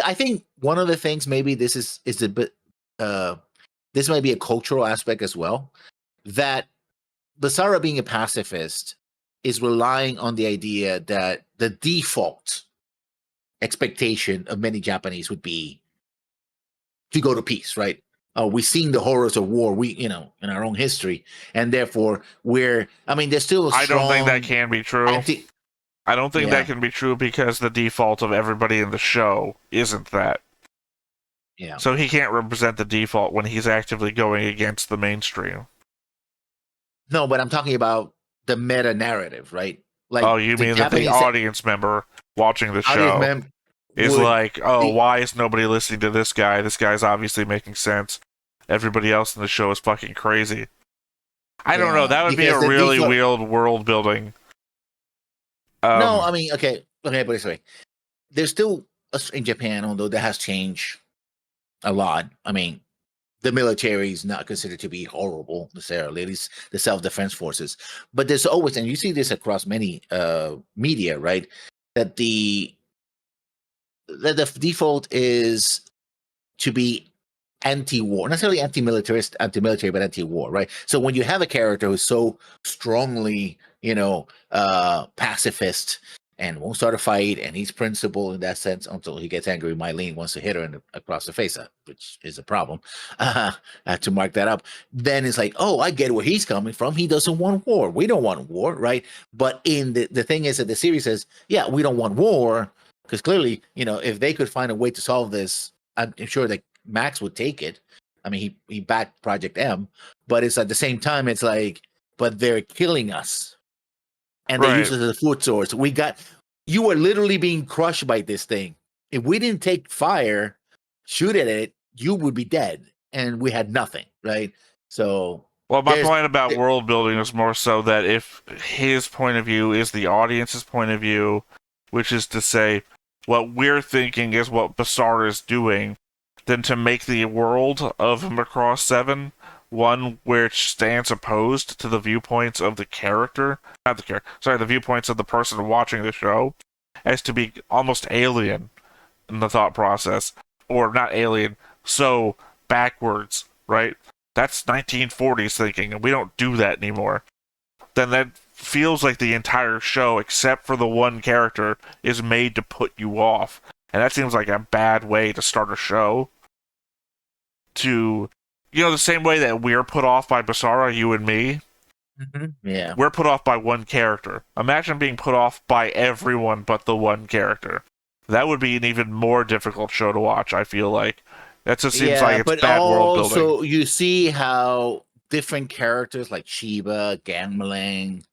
I think one of the things, maybe this is a bit, this might be a cultural aspect as well, that Basara being a pacifist is relying on the idea that the default expectation of many Japanese would be to go to peace, right? We've seen the horrors of war, in our own history, and therefore there's still a strong... I don't think that can be true. I don't think that can be true because the default of everybody in the show isn't that. Yeah. So he can't represent the default when he's actively going against the mainstream. No, but I'm talking about the meta narrative, right? Like, you mean that the audience member watching the show is like, why is nobody listening to this guy? This guy's obviously making sense. Everybody else in the show is fucking crazy. I don't know. That would be a really weird world building. No, okay, but sorry. There's still, in Japan, although that has changed a lot, the military is not considered to be horrible necessarily, at least the self-defense forces. But there's always, and you see this across many media, right? That the default is to be anti-war, not necessarily anti-military, but anti-war, right? So when you have a character who's so strongly, pacifist and won't start a fight, and he's principled in that sense until he gets angry. Mylene wants to hit her across the face, which is a problem. I have to mark that up. Then it's like, oh, I get where he's coming from. He doesn't want war. We don't want war, right? But in the thing is that the series says, yeah, we don't want war, because clearly, if they could find a way to solve this, I'm sure that Max would take it. I mean, he backed Project M, but it's at the same time, it's like, but they're killing us, and they use Right. it as a food source. You were literally being crushed by this thing. If we didn't take fire, shoot at it, you would be dead, and we had nothing, right? So, Well, my there's point about world building is more so that if his point of view is the audience's point of view, which is to say, what we're thinking is what Basara is doing, then to make the world of Macross 7 one which stands opposed to the viewpoints of the character, not the character, sorry, the viewpoints of the person watching the show, as to be almost alien in the thought process, or not alien, so backwards, right? That's 1940s thinking, and we don't do that anymore. Then that feels like the entire show, except for the one character, is made to put you off. And that seems like a bad way to start a show. The same way that we're put off by Basara, you and me, yeah. we're put off by one character. Imagine being put off by everyone but the one character. That would be an even more difficult show to watch, I feel like. That just seems like it's bad world building. Also, you see how different characters like Sheba, Gambling,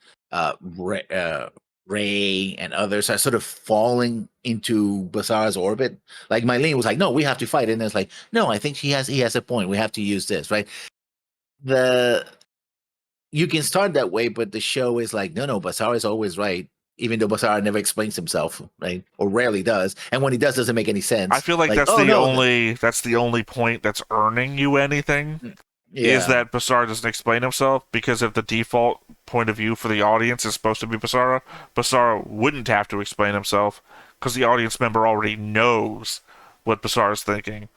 Ray, and others are sort of falling into Basara's orbit. Like Mylene was like, "No, we have to fight," and it's like, "No, I think he has a point. We have to use this, right?" You can start that way, but the show is like, no, Basara is always right, even though Basara never explains himself, right, or rarely does, and when he doesn't make any sense. I feel like that's the only point that's earning you anything. Is that Basara doesn't explain himself, because if the default point of view for the audience is supposed to be Basara wouldn't have to explain himself because the audience member already knows what Basara's thinking.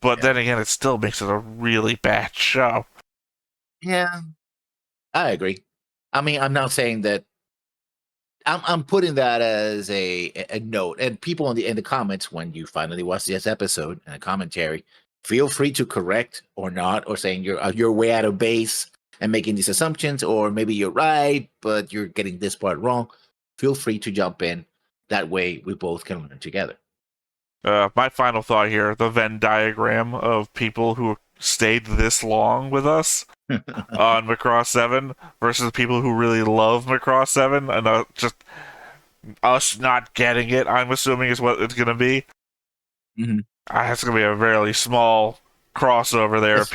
But then again, it still makes it a really bad show. Yeah, I agree. I mean, I'm not saying that. I'm putting that as a note, and people in the comments when you finally watch this episode and a commentary, feel free to correct or not, or saying you're way out of base and making these assumptions, or maybe you're right but you're getting this part wrong. Feel free to jump in. That way, we both can learn together. My final thought here: the Venn diagram of people who stayed this long with us on Macross 7 versus people who really love Macross 7 and just us not getting it, I'm assuming, is what it's going to be. Mm-hmm. It's going to be a very small crossover there. It's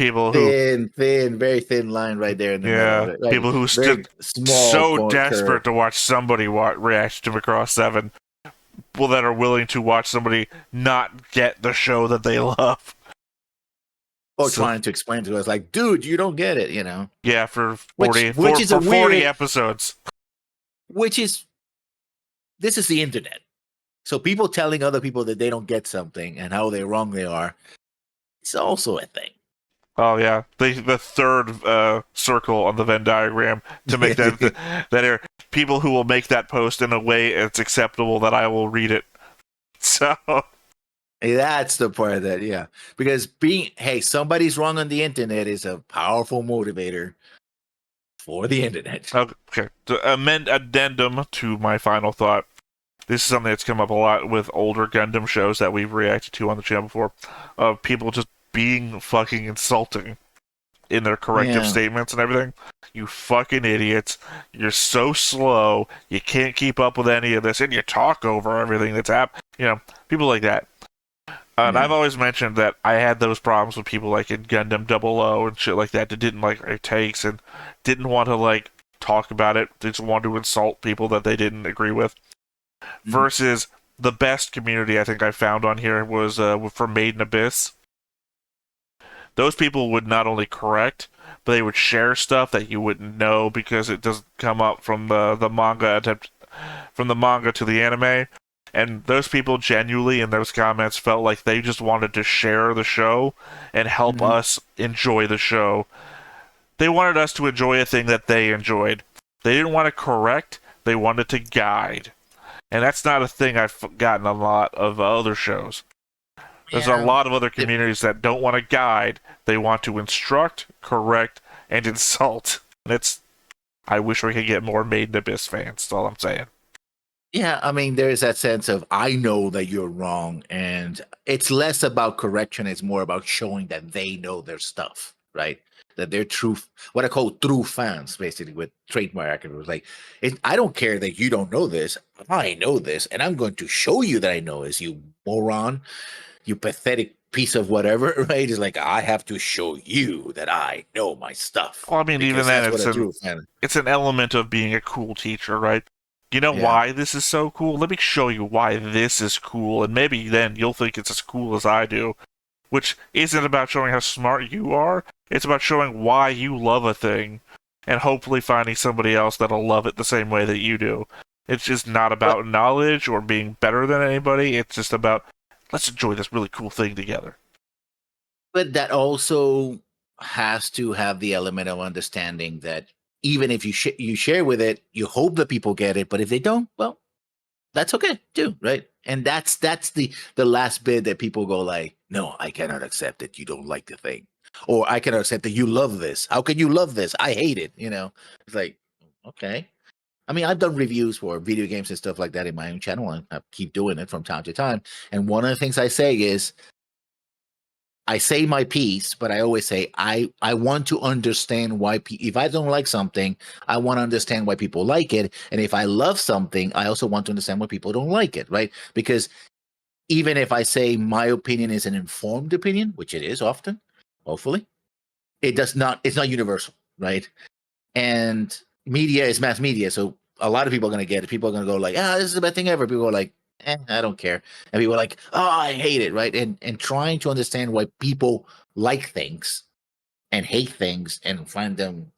very thin line right there in the middle of it. Like, people who stood so desperate to watch somebody react to Macross 7, people that are willing to watch somebody not get the show that they love. Or trying to explain to us, like, dude, you don't get it, Yeah, for 40 episodes. This is the internet. So people telling other people that they don't get something and how wrong they are, it's also a thing. Oh yeah, the third circle on the Venn diagram to make that are people who will make that post in a way it's acceptable that I will read it. So that's the part that, yeah, because somebody's wrong on the internet is a powerful motivator for the internet. Okay, to addendum to my final thought. This is something that's come up a lot with older Gundam shows that we've reacted to on the channel before, of people just being fucking insulting in their corrective statements and everything. You fucking idiots. You're so slow. You can't keep up with any of this, and you talk over everything that's happening. People like that. And I've always mentioned that I had those problems with people like in Gundam 00 and shit like that didn't like our takes and didn't want to talk about it. They just wanted to insult people that they didn't agree with. Versus the best community I think I found on here was from Maiden Abyss. Those people would not only correct, but they would share stuff that you wouldn't know because it doesn't come up from the manga from the manga to the anime. And those people genuinely in those comments felt like they just wanted to share the show and help us enjoy the show. They wanted us to enjoy a thing that they enjoyed. They didn't want to correct, they wanted to guide. And that's not a thing I've gotten a lot of other shows. There's a lot of other communities that don't want to guide. They want to instruct, correct, and insult. And I wish we could get more Maiden Abyss fans, that's all I'm saying. Yeah, I mean, there is that sense of I know that you're wrong, and it's less about correction; it's more about showing that they know their stuff, right? That they're true, what I call true fans, basically, with trademark. It was like, I don't care that you don't know this; I know this, and I'm going to show you that I know this. You moron, you pathetic piece of whatever, right? It's like I have to show you that I know my stuff. Well, I mean, even Because then, that's what a true fan. it's an element of being a cool teacher, right? You know Yeah. why this is so cool? Let me show you why this is cool, and maybe then you'll think it's as cool as I do. Which isn't about showing how smart you are, it's about showing why you love a thing, and hopefully finding somebody else that'll love it the same way that you do. It's just not about knowledge or being better than anybody, it's just about, let's enjoy this really cool thing together. But that also has to have the element of understanding that even if you share with it, you hope that people get it. But if they don't, well, that's okay too, right? And that's the last bit that people go like, no, I cannot accept that you don't like the thing, or I cannot accept that you love this. How can you love this? I hate it. It's like, okay. I mean, I've done reviews for video games and stuff like that in my own channel, and I keep doing it from time to time. And one of the things I say is, I say my piece, but I always say I want to understand why. If I don't like something, I want to understand why people like it, and if I love something, I also want to understand why people don't like it, right? Because even if I say my opinion is an informed opinion, which it is often, hopefully, it's not universal, right? And media is mass media, so a lot of people are going to get it. People are going to go like, this is the best thing ever. People are like, I don't care. And people are like, oh, I hate it, right? And trying to understand why people like things and hate things and find them,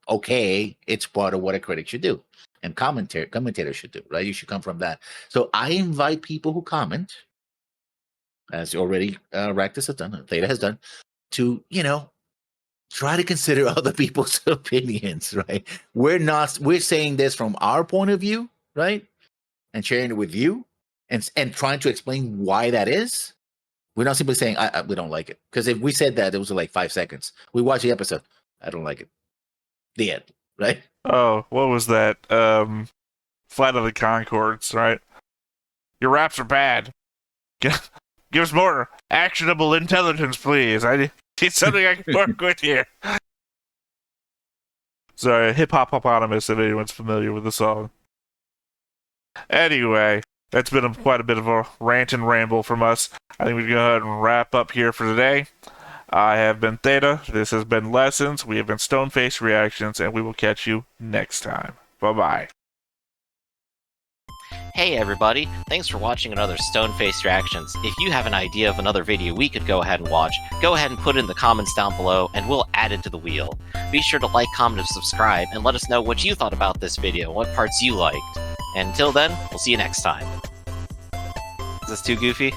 okay, it's part of what a critic should do. And commentators should do, right? You should come from that. So I invite people who comment, as already Ractus has done, Theta has done, to, try to consider other people's opinions, right? We're saying this from our point of view, right? And sharing it with you and trying to explain why that is. We're not simply saying we don't like it. Because if we said that, it was like 5 seconds. We watch the episode. I don't like it. The end, right? Oh, what was that? Flight of the Conchords, right? Your raps are bad. Give us more actionable intelligence, please. I need something I can work with here. Sorry, Hip Hop Hopopotamus, if anyone's familiar with the song. Anyway, that's been quite a bit of a rant and ramble from us. I think we can go ahead and wrap up here for today. I have been Theta. This has been Lessons. We have been Stoneface Reactions, and we will catch you next time. Bye-bye. Hey everybody, thanks for watching another Stoneface Reactions. If you have an idea of another video we could go ahead and watch, go ahead and put it in the comments down below and we'll add it to the wheel. Be sure to like, comment, and subscribe and let us know what you thought about this video, what parts you liked. And until then, we'll see you next time. Is this too goofy?